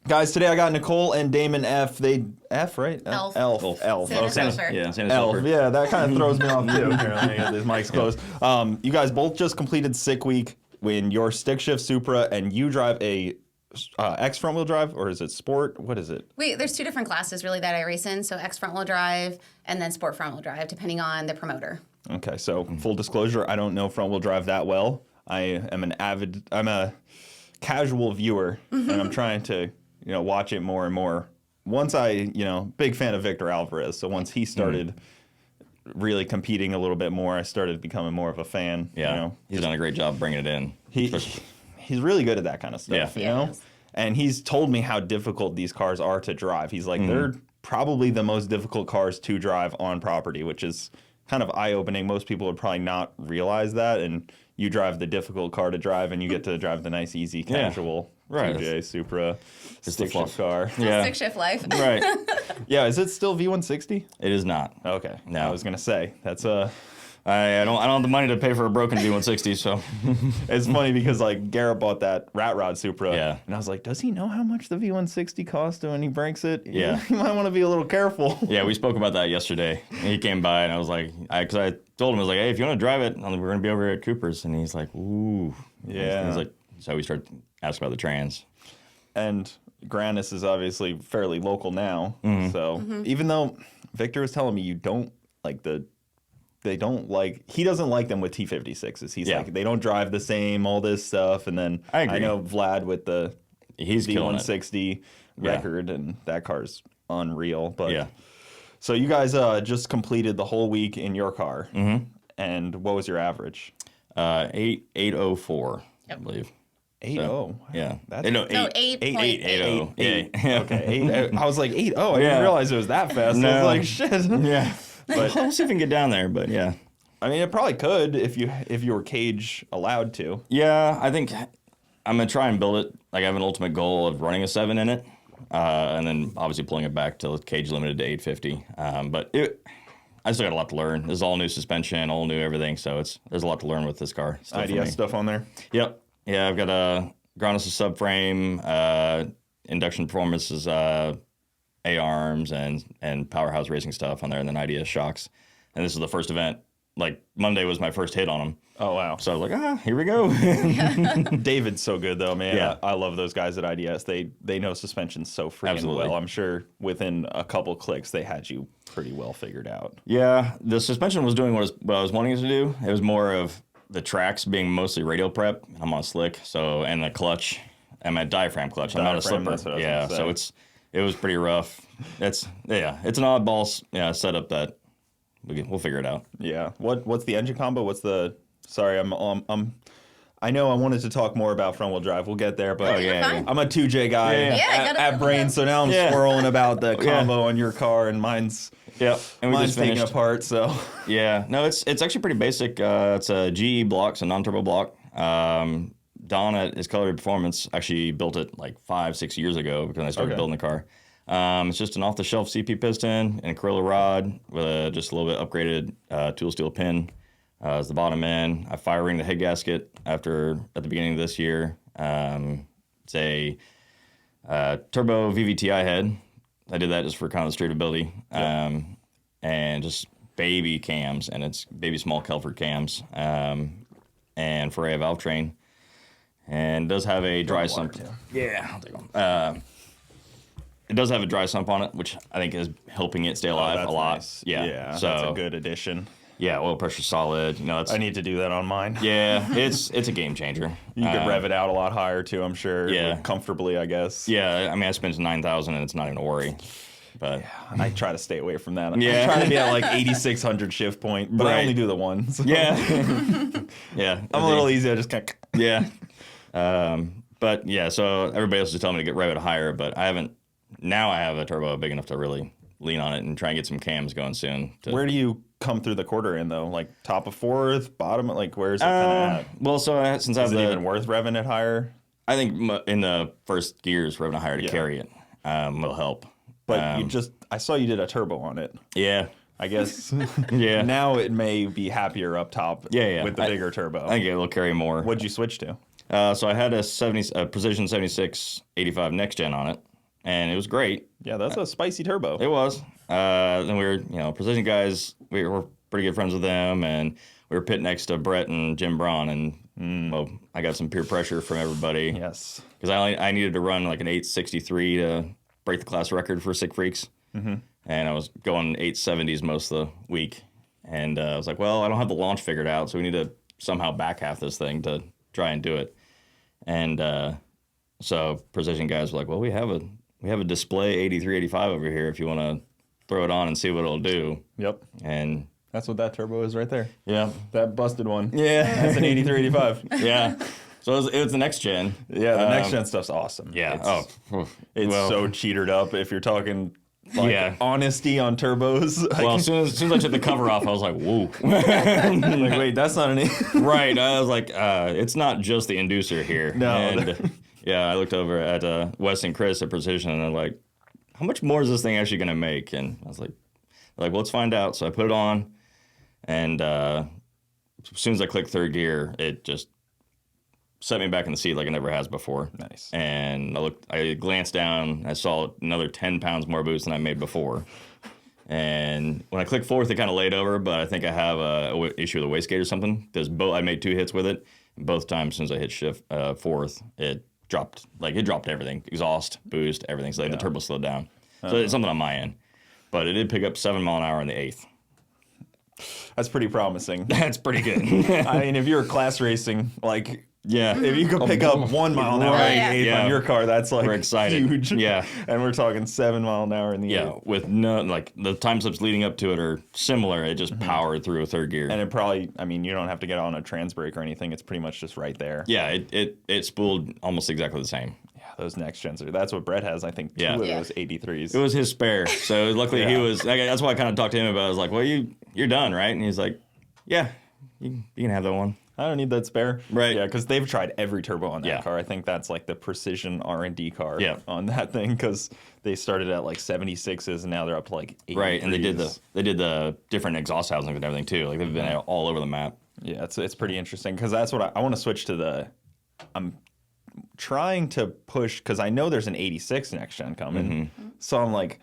Guys, today I got Nichole and Damon F. F, right? Elff. Elff. Santa Okay. Supra. Santa Elff. Supra. Yeah, that kind of throws me off too. Here, let me get this mic's closed. You guys both just completed Sick Week when your stick shift Supra and you drive a X front wheel drive, or is it sport? What is it? There's two different classes really that I race in. So X front wheel drive and then sport front wheel drive, depending on the promoter. Okay, so full disclosure, I don't know front wheel drive that well. I'm a casual viewer, and I'm trying to watch it more and more. Once big fan of Victor Alvarez, so once he started really competing a little bit more, I started becoming more of a fan. Yeah, he's done a great job bringing it in. He's really good at that kind of stuff, you know? And he's told me how difficult these cars are to drive. He's like, they're probably the most difficult cars to drive on property, which is kind of eye-opening. Most people would probably not realize that, and you drive the difficult car to drive, and you get to drive the nice, easy, casual 2J Supra stick shift car. Yeah. Stick shift life. Right. Yeah, is it still V160? It is not. Okay. No. I was going to say, that's I don't have the money to pay for a broken V160, so. It's funny because like Garrett bought that Rat Rod Supra, and I was like, does he know how much the V160 costs when he breaks it? Yeah. You might want to be a little careful. Yeah, we spoke about that yesterday. He came by and I was like, because I told him, I was like, hey, if you want to drive it, we're going to be over at Cooper's. And he's like, ooh. Yeah. He's like, so we started asking about the trans. And Grannis is obviously fairly local now. So even though Victor was telling me he doesn't like them with T56s. He's like, they don't drive the same, all this stuff. And then I know Vlad with the V160 record, and that car's unreal. But so you guys just completed the whole week in your car. And what was your average? 804, I believe. 8.0. So, yeah. That's 8.80. Yeah. Okay. I was like 8.0. I didn't realize it was that fast. No. I was like, shit. Yeah. But we'll see if we can get down there, but yeah. I mean, it probably could if you were cage allowed to. Yeah, I think I'm going to try and build it. Like, I have an ultimate goal of running a 7 in it, and then obviously pulling it back to cage limited to 850. But I still got a lot to learn. This is all new suspension, all new everything, so there's a lot to learn with this car. IDS stuff on there? Yep. Yeah, I've got a Grannis subframe, induction performances, A-arms, and Powerhouse Racing stuff on there, and then IDS shocks. And this is the first event. Like, Monday was my first hit on them. Oh, wow. So I was like, here we go. David's so good, though, man. Yeah. I love those guys at IDS. They know suspension so freaking well. I'm sure within a couple clicks, they had you pretty well figured out. Yeah, the suspension was doing what I was wanting it to do. It was more of the tracks being mostly radial prep. I'm on slick, and the clutch. I'm at diaphragm clutch. I'm not a slipper. Yeah, so it was pretty rough. It's an oddball setup that we'll figure it out. Yeah. What's the engine combo? Sorry, I know I wanted to talk more about front wheel drive. We'll get there, but I'm a 2J guy at Brain, so now I'm swirling about the combo on your car, and mine's and mine's taken apart. So no, it's actually pretty basic. It's a GE block, so non-turbo block. Don at his Colored Performance actually built it like 5-6 years ago because I started building the car. It's just an off-the-shelf CP piston and a Corilla rod with just a little bit upgraded tool steel pin as the bottom end. I fire ring the head gasket at the beginning of this year. It's a turbo VVTi head. I did that just for kind of the streetability. And just baby cams, and it's baby small Kelford cams. And for a valve train. And it does have a dry sump. Yeah, I'll take one. It does have a dry sump on it, which I think is helping it stay alive a lot. Nice. Yeah, so that's a good addition. Yeah, oil pressure solid. I need to do that on mine. Yeah, it's a game changer. You could rev it out a lot higher too, I'm sure. Yeah, comfortably, I guess. Yeah, I mean, I spent 9,000 and it's not even a worry. But I try to stay away from that. I'm trying to be at like 8,600 shift point, but I only do the ones. Yeah, yeah. I'm a little easy. I just kind of but yeah, so everybody else is telling me to rev it higher, but I haven't. Now I have a turbo big enough to really lean on it and try and get some cams going soon. Where do you come through the quarter in though? Like top of fourth, bottom? Like where's it kind of at? Well, so since is it even worth revving it higher? I think in the first gears, revving it higher to carry it will help. But I saw you did a turbo on it. Yeah. I guess. Now it may be happier up top. With the bigger turbo. I think it will carry more. What'd you switch to? So I had a Precision 76 85 Next Gen on it. and it was great. Yeah, that's a spicy turbo. It was. Then we were, Precision guys, we were pretty good friends with them, and we were pit next to Brett and Jim Braun, and well, I got some peer pressure from everybody. Yes. Because I needed to run like an 863 to break the class record for Sick Freaks. Mm-hmm. And I was going 870s most of the week. And I was like, well, I don't have the launch figured out, so we need to somehow back half this thing to try and do it. And so Precision guys were like, well, we have a display 83, 85 over here if you want to throw it on and see what it'll do. Yep. And that's what that turbo is right there. yeah. That busted one. Yeah. That's an 83, 85. Yeah. So it was the next gen. Yeah, the next gen stuff's awesome. Yeah. It's so cheatered up if you're talking honesty on turbos. Well, as soon as I took the cover off, I was like, whoa. Like, wait, that's not an... Right. I was like, it's not just the inducer here. No. And I looked over at Wes and Chris at Precision, and they're like, how much more is this thing actually going to make? And I was like, well, let's find out. So I put it on, and as soon as I clicked third gear, it just set me back in the seat like it never has before. Nice. And I glanced down, I saw another 10 pounds more boost than I made before. And when I clicked fourth, it kind of laid over, but I think I have a issue with the wastegate or something. Because I made 2 hits with it. And both times since I hit shift fourth, it dropped everything. Exhaust, boost, everything. So the turbo slowed down. So it's something on my end. But it did pick up 7 mile an hour in the 8th. That's pretty promising. That's pretty good. I mean, if you're class racing, like... Yeah. If you could pick up 1 mile an hour on your car, that's like we're excited. Huge. Yeah. And we're talking 7 mile an hour in the air. With no, like the time slips leading up to it are similar. It just powered through a third gear. And it probably, I mean, you don't have to get on a trans brake or anything. It's pretty much just right there. Yeah, it spooled almost exactly the same. Yeah, those next gens that's what Brett has, I think, 2 of those 83s. It was his spare. So luckily he was, that's why I kind of talked to him about it. I was like, well, you're done, right? And he's like, yeah, you can have that one. I don't need that spare. Right. Yeah, because they've tried every turbo on that car. I think that's like the precision R&D car on that thing, because they started at like 76s and now they're up to like 83s. Right, and they did the different exhaust housings and everything too. Like they've been all over the map. Yeah, it's pretty interesting, because that's what I want to switch to I'm trying to push, because I know there's an 86 next gen coming. So I'm like,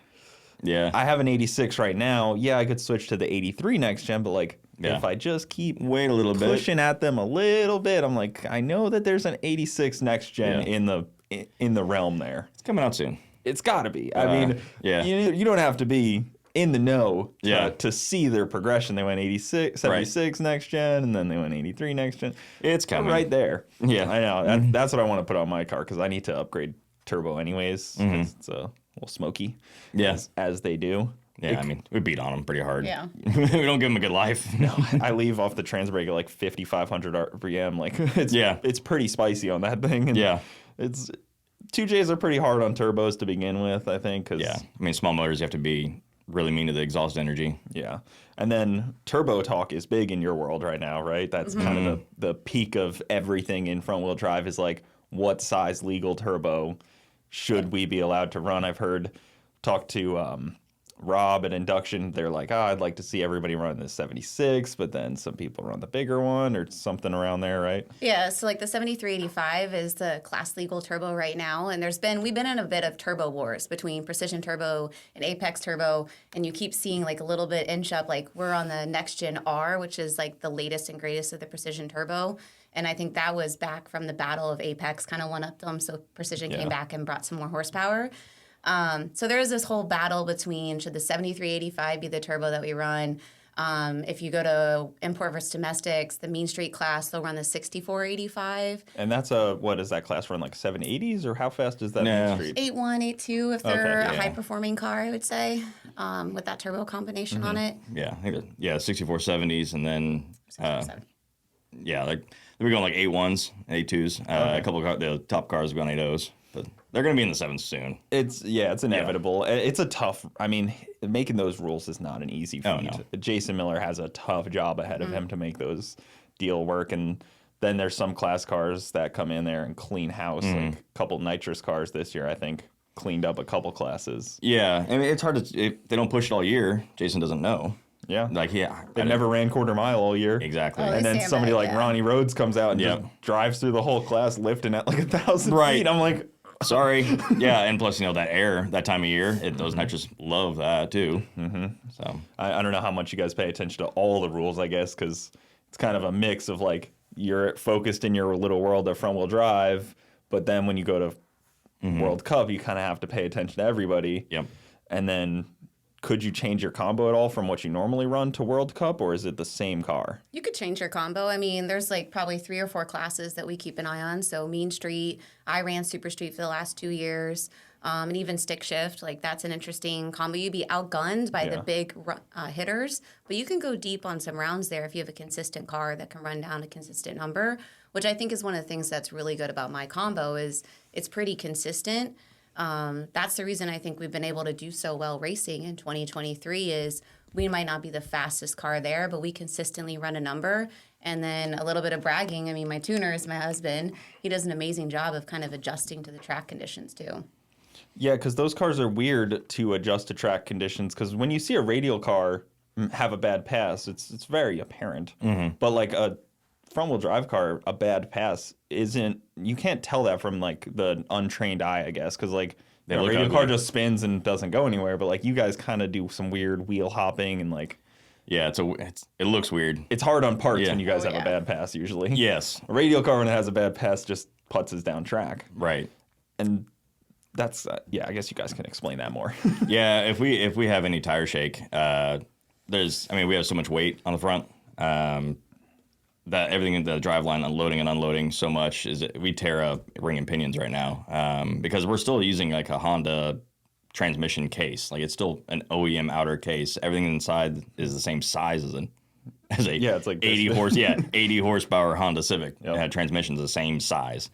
I have an 86 right now. Yeah, I could switch to the 83 next gen, but like, if I just keep wait a little bit, pushing at them a little bit, I'm like, I know that there's an 86 next gen in the realm there. It's coming out soon. It's got to be. I mean, you don't have to be in the know to see their progression. They went 86, 76 next gen, and then they went 83 next gen. It's coming right there. Yeah, I know. That's what I want to put on my car, because I need to upgrade turbo anyways. 'Cause it's a little smoky. As they do. Yeah, I mean, we beat on them pretty hard. Yeah. We don't give them a good life. No, I leave off the trans brake at like 5,500 RPM. Like, it's pretty spicy on that thing. And it's 2Js are pretty hard on turbos to begin with, I think. I mean, small motors, you have to be really mean to the exhaust energy. Yeah. And then turbo talk is big in your world right now, right? That's kind of the peak of everything in front wheel drive, is like, what size legal turbo should we be allowed to run? I've talked to Rob at Induction. They're like, I'd like to see everybody run the 76, but then some people run the bigger one or something around there, right? Yeah, so like the 7385 is the class legal turbo right now, and we've been in a bit of turbo wars between Precision Turbo and Apex Turbo, and you keep seeing like a little bit inch up, like we're on the next gen R, which is like the latest and greatest of the Precision Turbo. And I think that was back from the battle of Apex, kind of one-upped them, so Precision came back and brought some more horsepower. So there is this whole battle between, should the 7385 be the turbo that we run? If you go to import versus domestics, the Mean Street class, they'll run the 6485. And that's what does that class run, like 780s, or how fast is that Mean Street? 81, 82 if they're a high-performing car, I would say, with that turbo combination on it. Yeah, I think 6470s, and then like we're going like 81s, 82s. A couple of the top cars have gone 80s. But they're going to be in the 7s soon. It's inevitable. It's a tough, I mean, making those rules is not an easy feat. No. Jason Miller has a tough job ahead of him to make those deal work. And then there's some class cars that come in there and clean house. Like a couple nitrous cars this year, I think, cleaned up a couple classes. Yeah. I mean, it's hard to, if they don't push it all year, Jason doesn't know. Yeah. Like, they never ran quarter mile all year. Exactly. Oh, and then somebody like Ronnie Rhodes comes out and just drives through the whole class lifting at like 1,000 feet. I'm like, Sorry. Yeah, and plus, that air, that time of year, those nitrous love that too. Mm-hmm. So I don't know how much you guys pay attention to all the rules, I guess, because it's kind of a mix of like you're focused in your little world of front wheel drive, but then when you go to World Cup, you kind of have to pay attention to everybody. Yep. And then could you change your combo at all from what you normally run to World Cup, or is it the same car? You could change your combo. I mean, there's like probably 3 or 4 classes that we keep an eye on. So Mean Street, I ran Super Street for the last 2 years, and even Stick Shift. Like that's an interesting combo. You'd be outgunned by the big hitters, but you can go deep on some rounds there if you have a consistent car that can run down a consistent number, which I think is one of the things that's really good about my combo is it's pretty consistent. That's the reason I think we've been able to do so well racing in 2023 is we might not be the fastest car there, but we consistently run a number. And then a little bit of bragging. I mean, my tuner is my husband. He does an amazing job of kind of adjusting to the track conditions too. Yeah, because those cars are weird to adjust to track conditions. Because when you see a radial car have a bad pass, it's very apparent. But like a front-wheel drive car, a bad pass isn't. You can't tell that from like the untrained eye, I guess, because like a radial car just spins and doesn't go anywhere. But like you guys kind of do some weird wheel hopping and like. Yeah, it looks weird. It's hard on parts when you guys have a bad pass usually. Yes. A radial car when it has a bad pass just putzes down track. Right. And that's I guess you guys can explain that more. Yeah, if we have any tire shake, we have so much weight on the front that everything in the driveline unloading and unloading so much we tear up ring and pinions right now because we're still using like a Honda transmission case. Like it's still an OEM outer case. Everything inside is the same size as a it's like 80 horsepower Honda Civic. Yep. It had transmissions the same size.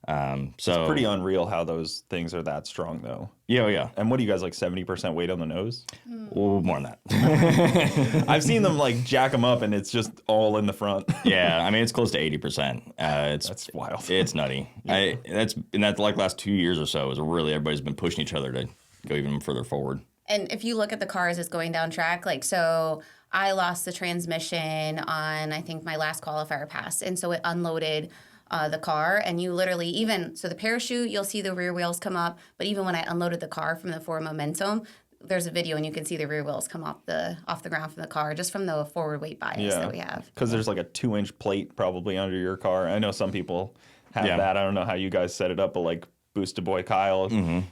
It's pretty unreal how those things are that strong, though. Yeah. And what do you guys, like 70% weight on the nose? Well, more than that. I've seen them like jack them up, and it's just all in the front. Yeah, I mean it's close to 80%. That's wild. It's nutty. That like last 2 years or so is really everybody's been pushing each other to go even further forward. And if you look at the cars as going down track, like so. I lost the transmission on, I think, my last qualifier pass. And so it unloaded the car. And you literally the parachute, you'll see the rear wheels come up. But even when I unloaded the car from the forward momentum, there's a video and you can see the rear wheels come off the ground from the car just from the forward weight bias that we have. Because there's like a 2-inch plate probably under your car. I know some people have that. I don't know how you guys set it up, but like Boosted Boy Kyle,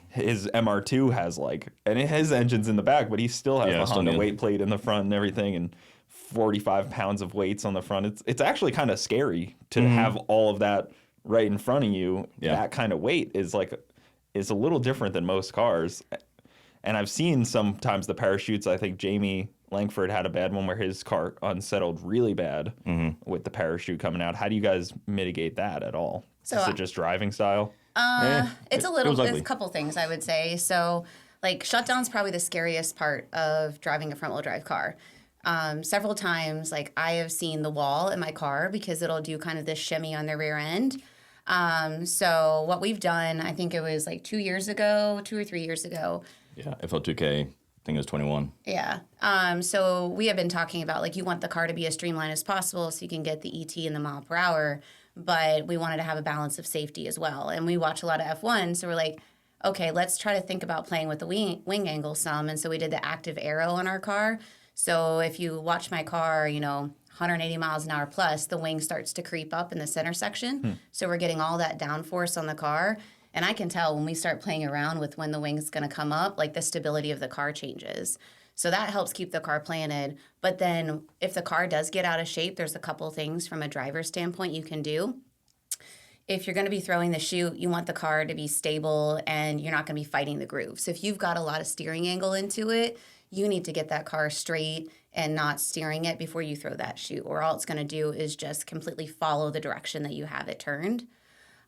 his MR2 has and his engine's in the back, but he still has the Honda weight plate in the front and everything, and 45 pounds of weights on the front. It's actually kind of scary to have all of that right in front of you. Yeah. That kind of weight is a little different than most cars. And I've seen sometimes the parachutes. I think Jamie Langford had a bad one where his car unsettled really bad with the parachute coming out. How do you guys mitigate that at all? Is it just driving style? It's a couple things I would say. So like shutdown's probably the scariest part of driving a front wheel drive car. Several times, like I have seen the wall in my car because it'll do kind of this shimmy on the rear end. So what we've done, I think it was like 2 or 3 years ago. Yeah, FL2K, I think it was 21. Yeah. So we have been talking about like you want the car to be as streamlined as possible so you can get the ET and the mile per hour. But we wanted to have a balance of safety as well. And we watch a lot of F1, so we're like, okay, let's try to think about playing with the wing angle some. And so we did the active aero on our car. So if you watch my car, 180 miles an hour plus, the wing starts to creep up in the center section. So we're getting all that downforce on the car. And I can tell when we start playing around with when the wing's going to come up, like the stability of the car changes. So that helps keep the car planted. But then if the car does get out of shape, there's a couple things from a driver's standpoint you can do. If you're going to be throwing the chute, you want the car to be stable and you're not going to be fighting the groove. So if you've got a lot of steering angle into it, you need to get that car straight and not steering it before you throw that chute. Or all it's going to do is just completely follow the direction that you have it turned.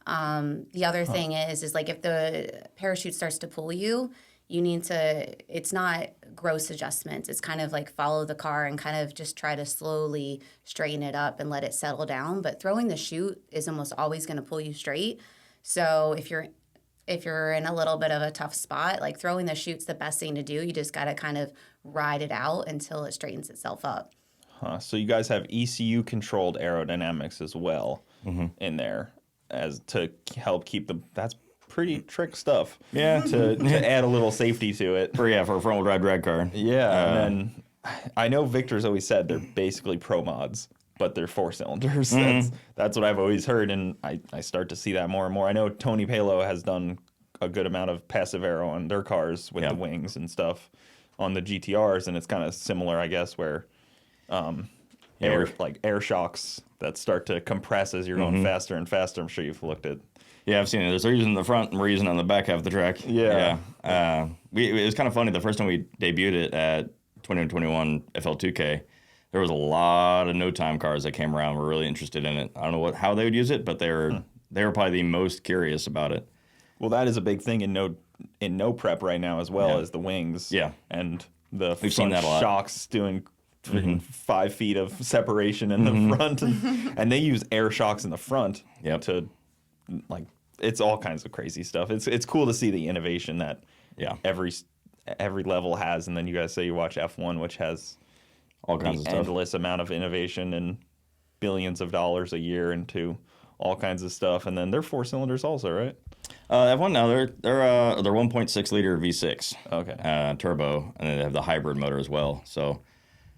The other thing is like if the parachute starts to pull you, you need to, it's not gross adjustments. It's kind of like follow the car and kind of just try to slowly straighten it up and let it settle down. But throwing the chute is almost always going to pull you straight. So if you're in a little bit of a tough spot, like throwing the chute's the best thing to do. You just got to kind of ride it out until it straightens itself up. So you guys have ECU controlled aerodynamics as well in there as to help keep that's pretty trick stuff. Yeah. To add a little safety to it. For a front-wheel drive drag car. Yeah, and then I know Victor's always said they're basically pro mods, but they're 4 cylinders. That's what I've always heard, and I start to see that more and more. I know Tony Palo has done a good amount of passive aero on their cars with the wings and stuff on the GTRs, and it's kind of similar, I guess, where air shocks that start to compress as you're going faster and faster. I'm sure you've looked at. Yeah, I've seen it. They're using the front, and we're using it on the back half of the track. Yeah. It was kind of funny. The first time we debuted it at 2021 FL2K, there was a lot of no-time cars that came around and were really interested in it. I don't know how they would use it, but they were probably the most curious about it. Well, that is a big thing in no prep right now as well as the wings. Yeah. And the We've seen that a lot. shocks doing 5 feet of separation in the front. And they use air shocks in the front to, like, it's all kinds of crazy stuff. It's cool to see the innovation that every level has. And then you guys say you watch F1, which has all kinds of stuff. Endless amount of innovation and billions of dollars a year into all kinds of stuff. And then they're 4 cylinders also, right? F1 now they're 1.6 liter V6 turbo, and then they have the hybrid motor as well. So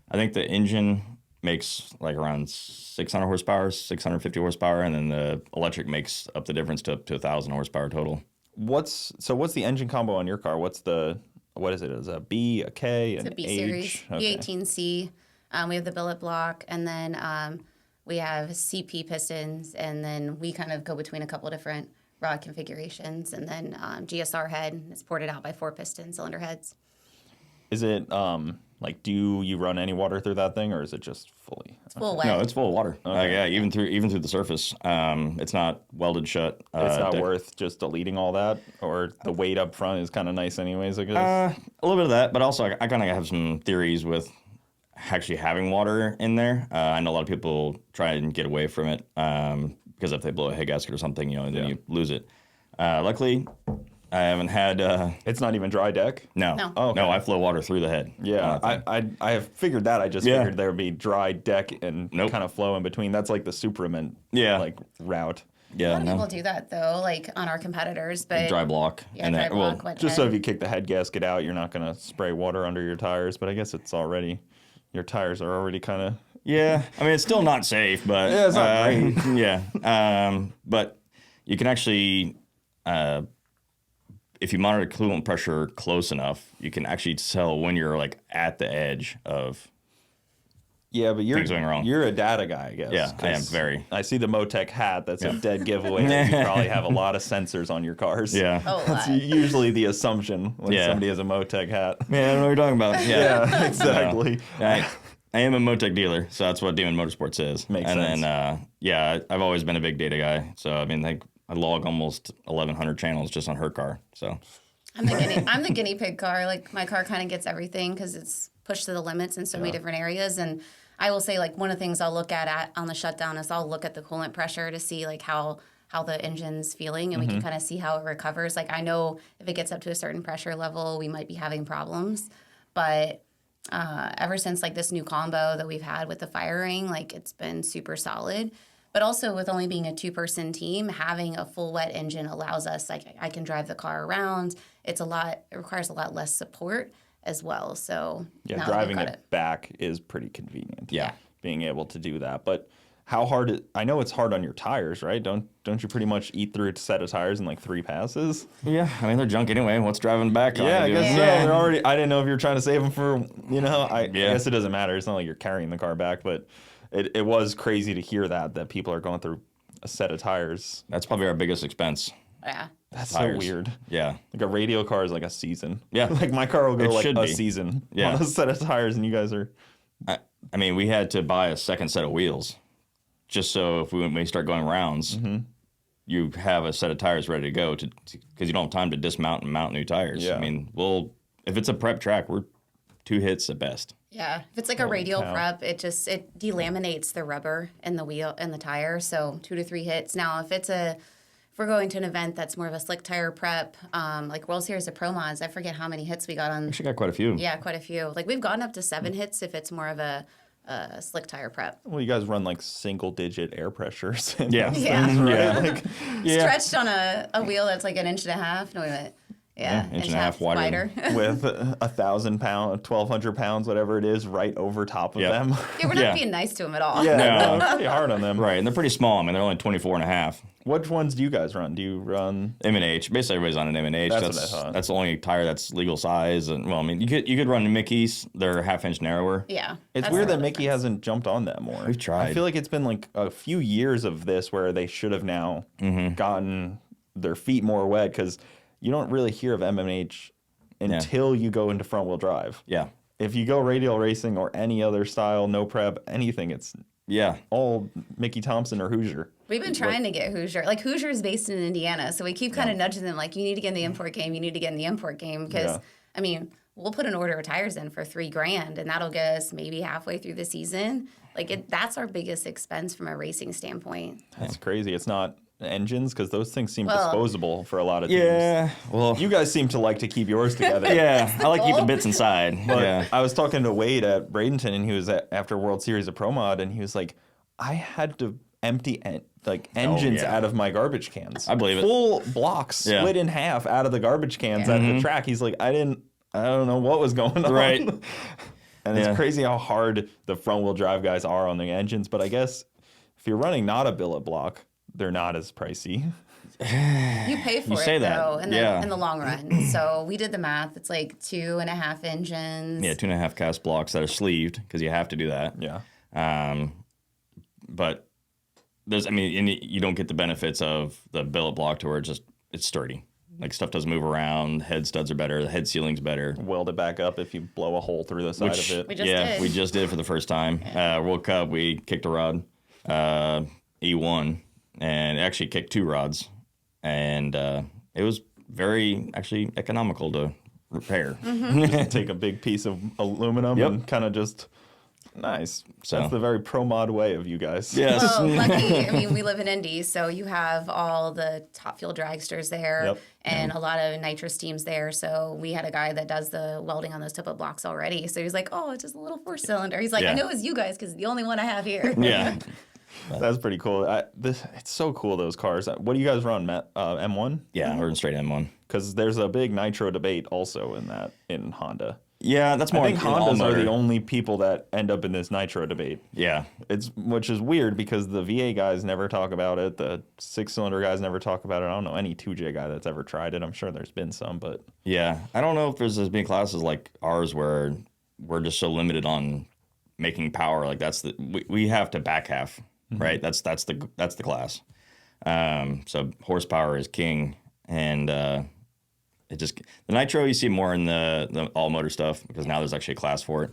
I think the engine makes like around 600 horsepower, 650 horsepower, and then the electric makes up the difference to up to 1,000 horsepower total. What's the engine combo on your car? What is it? Is it a B, a K, it's an a B H? series, B18C. We have the billet block, and then we have CP pistons, and then we kind of go between a couple of different rod configurations, and then GSR head is ported out by 4 piston cylinder heads. Is it like, do you run any water through that thing, or is it just fully? It's full wet. No, it's full of water. Yeah, even through the surface. It's not welded shut. It's not worth just deleting all that, or the weight up front is kind of nice anyways, I guess. A little bit of that, but also I kind of have some theories with actually having water in there. I know a lot of people try and get away from it because if they blow a head gasket or something, then you lose it. Luckily, I haven't had. It's not even dry deck? No. Oh, okay. No, I flow water through the head. Yeah, I have figured that. I just figured there would be dry deck and kind of flow in between. That's like the Supra route. Yeah, a lot of people do that though, like on our competitors, but dry block. Yeah, and dry block. Just so if you kick the head gasket out, you're not going to spray water under your tires. But I guess your tires are already kind of. Yeah, I mean it's still not safe, but it's not great. Yeah, but you can actually. If you monitor coolant pressure close enough, you can actually tell when you're like at the edge of but things going wrong. You're a data guy, I guess. Yeah, I am very. I see the Motec hat. That's a dead giveaway. That you probably have a lot of sensors on your cars. Yeah. That's usually the assumption when somebody has a Motec hat. Yeah, I don't know what you're talking about. Yeah, exactly. I am a Motec dealer, so that's what Damon Motorsports is. Makes sense. And then, I've always been a big data guy. So, I mean, I log almost 1,100 channels just on her car. So I'm the guinea pig car. Like my car kind of gets everything because it's pushed to the limits in so many different areas. And I will say, like, one of the things I'll look at on the shutdown is I'll look at the coolant pressure to see like how the engine's feeling, and we can kind of see how it recovers. Like I know if it gets up to a certain pressure level, we might be having problems. But ever since like this new combo that we've had with the firing, like it's been super solid. But also with only being a 2-person team, having a full wet engine allows us, like I can drive the car around. It requires a lot less support as well. So driving it back is pretty convenient. Yeah. Being able to do that. But how hard I know it's hard on your tires, right? Don't you pretty much eat through a set of tires in like 3 passes? Yeah, I mean they're junk anyway. What's driving back on? Yeah, I guess so. They're already. I didn't know if you were trying to save them for, I guess it doesn't matter. It's not like you're carrying the car back, but it was crazy to hear that people are going through a set of tires. That's probably our biggest expense. Yeah. That's tires. so weird. Yeah. Like a radio car is like a season. Yeah. Like my car will go like a season on a set of tires, and you guys are. I mean, we had to buy a second set of wheels just so if when we start going rounds, you have a set of tires ready to go because you don't have time to dismount and mount new tires. Yeah. I mean, if it's a prep track, we're 2 hits at best. Yeah, if it's like a radial prep, it delaminates the rubber in the wheel and the tire. So 2 to 3 hits. Now, if we're going to an event that's more of a slick tire prep, like World Series of Pro Mods, I forget how many hits we got on. Actually, got quite a few. Yeah, quite a few. Like we've gotten up to 7 hits if it's more of a slick tire prep. Well, you guys run like single-digit air pressures. And Yeah. Yeah. right? Like, Stretched on a wheel that's like an inch and a half. No, wait a minute. Yeah, inch and a half wider. with 1,000 pounds, 1,200 pounds, whatever it is, right over top of them. Yeah, we're not being nice to them at all. Yeah, No. no, pretty hard on them. Right, and they're pretty small. I mean, they're only 24 and a half. Which ones do you guys run? Do you run M&H. Basically, everybody's on an M&H. That's what I thought. That's the only tire that's legal size. And well, I mean, you could run Mickey's. They're a half-inch narrower. Yeah. It's that's weird the that real Mickey difference. hasn't jumped on that more. We've tried. I feel like it's been like a few years of this where they should have now gotten their feet more wet, because you don't really hear of M&H until you go into front-wheel drive. Yeah. If you go radial racing or any other style, no prep, anything, it's all Mickey Thompson or Hoosier. We've been trying to get Hoosier. Like, Hoosier is based in Indiana, so we keep kind of nudging them, like, you need to get in the import game, you need to get in the import game, because, I mean, we'll put an order of tires in for $3,000, and that'll get us maybe halfway through the season. Like, that's our biggest expense from a racing standpoint. That's crazy. It's not engines, because those things seem disposable for a lot of teams. Yeah. Well, You guys seem to like to keep yours together. yeah. I like to keep the bits inside. But I was talking to Wade at Bradenton, and he was after World Series of Pro Mod, and he was like, I had to empty engines out of my garbage cans. I believe it. Full blocks split in half out of the garbage cans at the track. He's like, I don't know what was going on. Right. And it's crazy how hard the front wheel drive guys are on the engines. But I guess if you're running not a billet block, they're not as pricey. You pay for say it, that. though, in the long run. So we did the math. It's like 2.5 engines. Yeah, 2.5 cast blocks that are sleeved, because you have to do that. Yeah. But and you don't get the benefits of the billet block to where it's sturdy. Like, stuff doesn't move around. Head studs are better. The head sealing's better. Weld it back up if you blow a hole through the side of it. We just did for the first time. World Cup, we kicked a rod, E1, and actually kicked 2 rods. And it was very, actually, economical to repair. Take a big piece of aluminum and kind of just... Nice. So that's the very pro mod way of you guys. Yes. Well, lucky. I mean, we live in Indy, so you have all the top fuel dragsters there and a lot of nitrous teams there. So we had a guy that does the welding on those tip-up blocks already. So he's like, oh, it's just a little 4-cylinder. He's like, I know it's you guys because it's the only one I have here. Yeah. That's pretty cool. It's so cool, those cars. What do you guys run, Matt? M1? Yeah, we're in straight M1. Because there's a big nitro debate also in Honda. Yeah, that's more. I think Hondas are the only people that end up in this nitro debate. Yeah, which is weird because the VA guys never talk about it. The 6-cylinder guys never talk about it. I don't know any 2J guy that's ever tried it. I'm sure there's been some, but yeah, I don't know if there's as many classes like ours where we're just so limited on making power. Like we have to back half, right? That's the class. So horsepower is king, and the nitro you see more in the all motor stuff because now there's actually a class for it.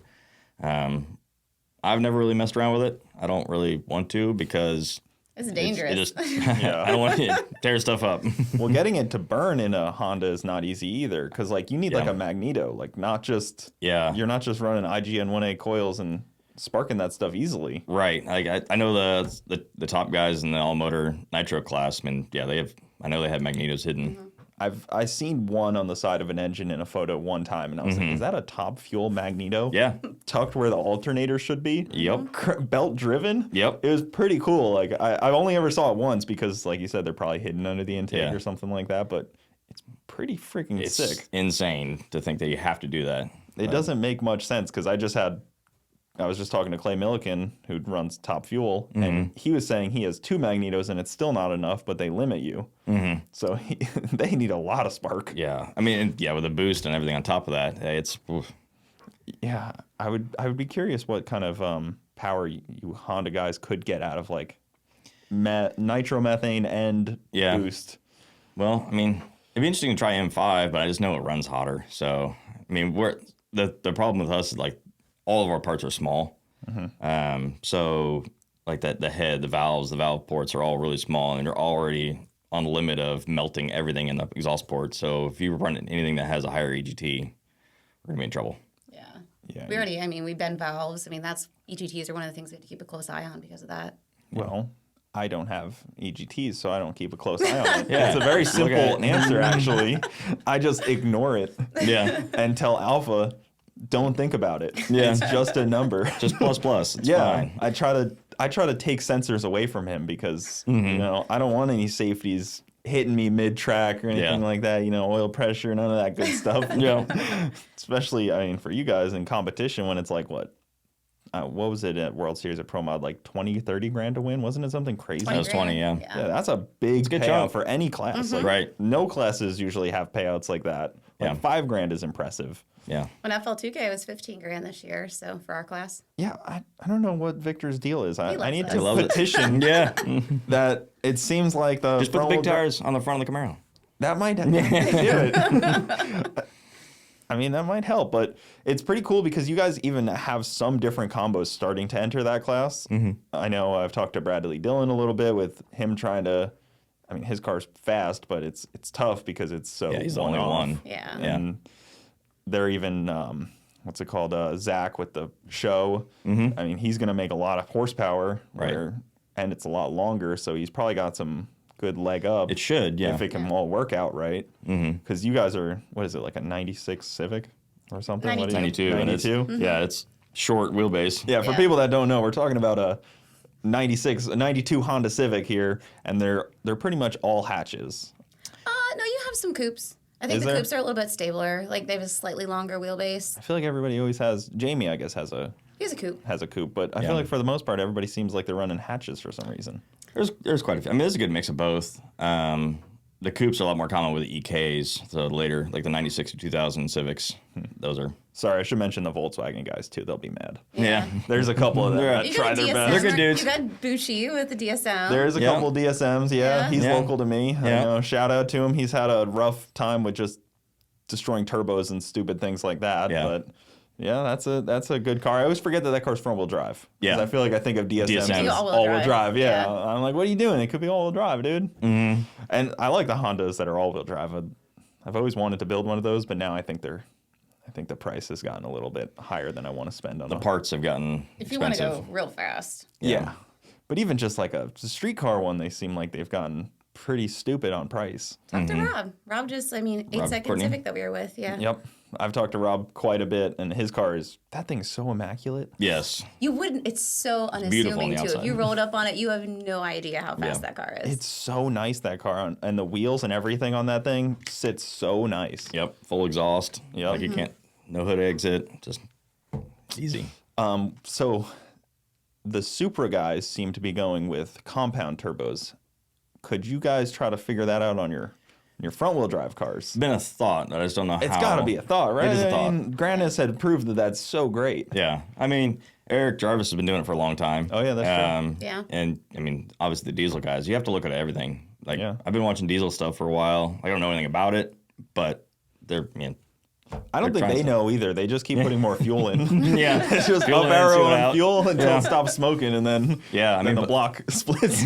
I've never really messed around with it. I don't really want to because it's dangerous. I don't want to tear stuff up. Well, getting it to burn in a Honda is not easy either because like you need like a magneto, like not just you're not just running IGN 1A coils and sparking that stuff easily. Right. Like I know the top guys in the all motor nitro class. I mean, I know they have magnetos hidden. Mm-hmm. I've seen one on the side of an engine in a photo one time, and I was like, is that a top fuel magneto? Yeah. Tucked where the alternator should be? Yep. Belt driven? Yep. It was pretty cool. Like, I only ever saw it once because, like you said, they're probably hidden under the intake or something like that, but it's pretty freaking sick. It's insane to think that you have to do that. It doesn't make much sense because I was just talking to Clay Milliken, who runs Top Fuel, and he was saying he has 2 magnetos, and it's still not enough, but they limit you. Mm-hmm. So they need a lot of spark. Yeah. I mean, with a boost and everything on top of that, it's... Oof. Yeah, I would be curious what kind of power you Honda guys could get out of, like, nitromethane and boost. Well, I mean, it'd be interesting to try M5, but I just know it runs hotter. So, I mean, the problem with us is, like, all of our parts are small. So like the head, the valves, the valve ports are all really small and you're already on the limit of melting everything in the exhaust port. So if you run anything that has a higher EGT, we're gonna be in trouble. Yeah. We bend valves. I mean, EGTs are one of the things we have to keep a close eye on because of that. Well, I don't have EGTs, so I don't keep a close eye on it. It's a very simple answer, actually. I just ignore it. Yeah. And tell Alpha, don't think about it. Yeah. It's just a number. Just plus. It's Yeah, fine. I try to take sensors away from him because you know I don't want any safeties hitting me mid-track or anything like that. You know, oil pressure, none of that good stuff. Yeah. Especially, I mean, for you guys in competition when it's like what was it at World Series at Pro Mod, like 20, 30 grand to win? Wasn't it something crazy? That was 20, yeah. Yeah, that's a big good payout chunk. for any class. Like, Right. no classes usually have payouts like that. Like Yeah. 5 grand is impressive. Yeah. When FL2K was 15 grand this year, so for our class. Yeah, I don't know what Victor's deal is. I loves need us. to He loves it. petition Yeah. that it seems like the Just put the front big wheel dri- tires on the front of the Camaro. That might do it. I mean, that might help, but it's pretty cool because you guys even have some different combos starting to enter that class. I know I've talked to Bradley Dillon a little bit with him trying to. I mean, his car's fast, but it's tough because it's so Yeah, he's the only one-off. one. Yeah. And they're even what's it called? Zach with the show. I mean, he's going to make a lot of horsepower, Right. and it's a lot longer, so he's probably got some good leg up. It should, yeah. If it can all work out right. Because you guys are, what is it, like a 96 Civic or something? What are you- 92. And it's, 92? yeah, it's short wheelbase. Yeah, for Yeah. people that don't know, we're talking about a 92 Honda Civic here, and they're pretty much all hatches. No, you have some coupes. I think Is the there? coupes are a little bit stabler. Like they have a slightly longer wheelbase. I feel like everybody always has, Jamie, I guess, has a Here's a coupe. coupe, but I feel like for the most part, everybody seems like they're running hatches for some reason. There's quite a few. I mean, there's a good mix of both. The coupes are a lot more common with the EKs, so later, like the 96 to 2000 Civics. Those are... Sorry, I should mention the Volkswagen guys, too. They'll be mad. Yeah. There's a couple of them that You try got a their DSM. best. They're good dudes. You got Bushi with the DSM. There's a Yeah. couple DSMs, yeah. He's Yeah. local to me. I Yeah. know. Shout out to him. He's had a rough time with just destroying turbos and stupid things like that. Yeah. But yeah, that's a good car. I always forget that car's front wheel drive. 'Cause Yeah. I feel like I think of DSMs DSMs. as All-wheel all-wheel drive. drive. Yeah. Yeah. I'm like, what are you doing? It could be all-wheel drive, dude. And I like the Hondas that are all-wheel drive. I've always wanted to build one of those, but now I think the price has gotten a little bit higher than I want to spend on The parts have gotten if you want to expensive. go real fast. Yeah. But even just like a streetcar one, they seem like they've gotten pretty stupid on price. Talk to Rob. Rob just, I mean, 8-second Courtney? Civic that we were with. Yeah. Yep. I've talked to Rob quite a bit, and his car that thing's so immaculate. Yes. You wouldn't, it's so beautiful unassuming on the too. If outside. you rolled up on it, you have no idea how fast that car is. It's so nice, that car, and the wheels and everything on that thing sits so nice. Yep. Full exhaust. Yep. Like you can't, no hood exit. Just easy. So the Supra guys seem to be going with compound turbos. Could you guys try to figure that out on your front-wheel drive cars? It's been a thought. I just don't know how. It's got to be a thought, right? It is a thought. I mean, Granis had proved that that's so great. Yeah. I mean, Eric Jarvis has been doing it for a long time. Oh, yeah, that's true. Yeah. And, I mean, obviously the diesel guys, you have to look at everything. Like, Yeah. I've been watching diesel stuff for a while. I don't know anything about it, but they're, I mean, I don't think trying they to- know either. They just keep putting more fuel in. yeah. It's just Fuel up in, arrow fuel and out. fuel until Yeah. it stops smoking, and then Yeah, I then mean, the but- block splits.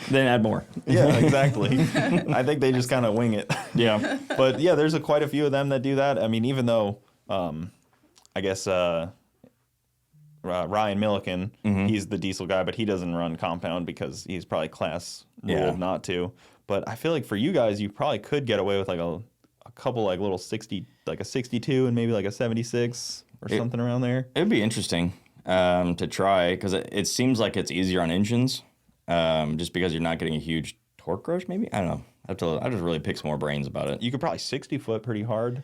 Then add more. Yeah, exactly. I think they just kind of wing it. Yeah. But yeah, there's quite a few of them that do that. I mean, even though I guess Ryan Milliken, he's the diesel guy, but he doesn't run compound because he's probably class ruled Yeah. not to. But I feel like for you guys, you probably could get away with like a couple like little 60, like a 62 and maybe like a 76 or something around there. It would be interesting to try because it seems like it's easier on engines just because you're not getting a huge torque rush, maybe? I don't know. I just really pick some more brains about it. You could probably 60 foot pretty hard.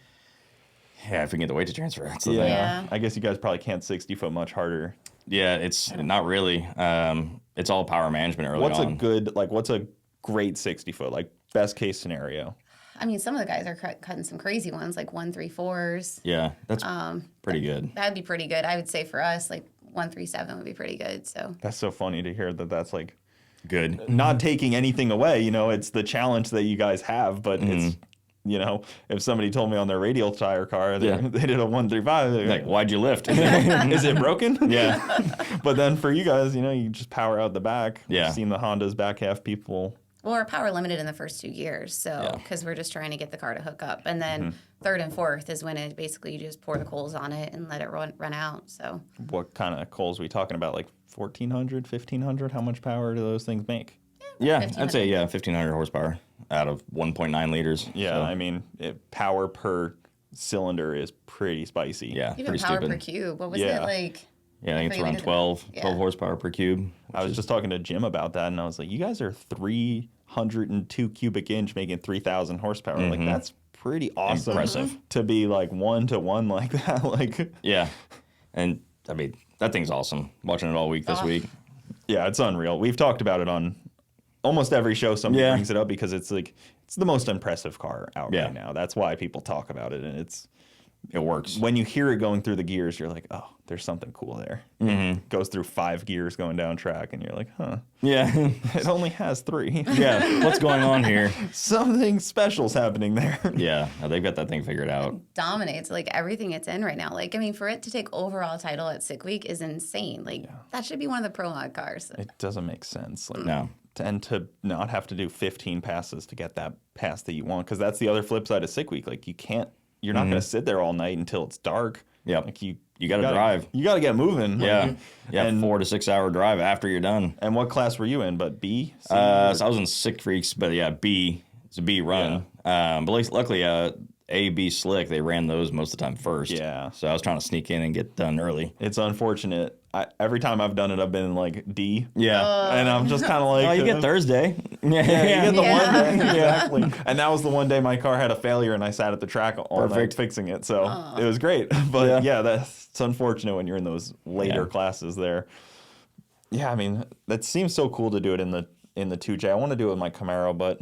Yeah, if we can get the weight to transfer. That's the Yeah. thing. Yeah. I guess you guys probably can't 60 foot much harder. Yeah, it's not really. It's all power management early What's on. what's a great 60 foot, like best case scenario? I mean, some of the guys are cutting some crazy ones, like 134s. Yeah, that's pretty good. That'd be pretty good. I would say for us, like 137 would be pretty good. So That's so funny to hear that that's like Good. not taking anything away. You know, it's the challenge that you guys have, but it's, you know, if somebody told me on their radial tire car, Yeah. they did a 135, they're Like, why'd you lift? is it broken? yeah. But then for you guys, you know, you just power out the back. Yeah. I've seen the Honda's back half people. well, we're power limited in the first 2 gears, so because we're just trying to get the car to hook up, and then third and fourth is when it basically you just pour the coals on it and let it run out. So What kind of coals we talking about? Like 1,400, 1,500? How much power do those things make? Yeah, I'd say, 1,500 horsepower out of 1.9 liters. Yeah, So, I mean, power per cylinder is pretty spicy. Yeah, Even pretty power stupid. per cube. What was Yeah. it like? Yeah, I think it's Before you around did 12 Yeah. horsepower per cube. I was just talking to Jim about that, and I was like, you guys are 302 cubic inch making 3,000 horsepower. Like, that's pretty awesome. Impressive. To be like 1-to-1 like that. Like, Yeah. And I mean, that thing's awesome. Watching it all week this week. yeah, it's unreal. We've talked about it on almost every show. Somebody Yeah. brings it up because it's like, it's the most impressive car out Yeah. right now. That's why people talk about it. And It works. when you hear it going through the gears, you're like, oh, there's something cool there. Goes through 5 gears going down track, and you're like, huh, Yeah. it only has 3. Yeah. What's going on here? Something special's happening there. Yeah. They've got that thing figured out. Dominates like everything it's in right now. Like, I mean, for it to take overall title at Sick Week is insane. Like, that should be one of the Pro Mod cars. It doesn't make sense. Like, No. and to not have to do 15 passes to get that pass that you want, because that's the other flip side of Sick Week. Like, you're not going to sit there all night until it's dark. Yep. Like You got to drive. You got to get moving. Yeah. Like, Yeah. and 4 to 6 hour drive after you're done. And what class were you in? But B? C? So I was in Sick Freaks, but yeah, B. It's a B run. But luckily, A, B slick, they ran those most of the time first. Yeah. So I was trying to sneak in and get done early. It's unfortunate. Every time I've done it, I've been in like D. Yeah. And I'm just kind of like, Oh, you get Thursday. Yeah, you get the Yeah. one day. Exactly. And that was the one day my car had a failure, and I sat at the track all night Perfect. fixing it. So it was great. But Yeah. that's unfortunate when you're in those later Yeah. classes there. Yeah, I mean, that seems so cool to do it in the 2J. I want to do it with my Camaro, but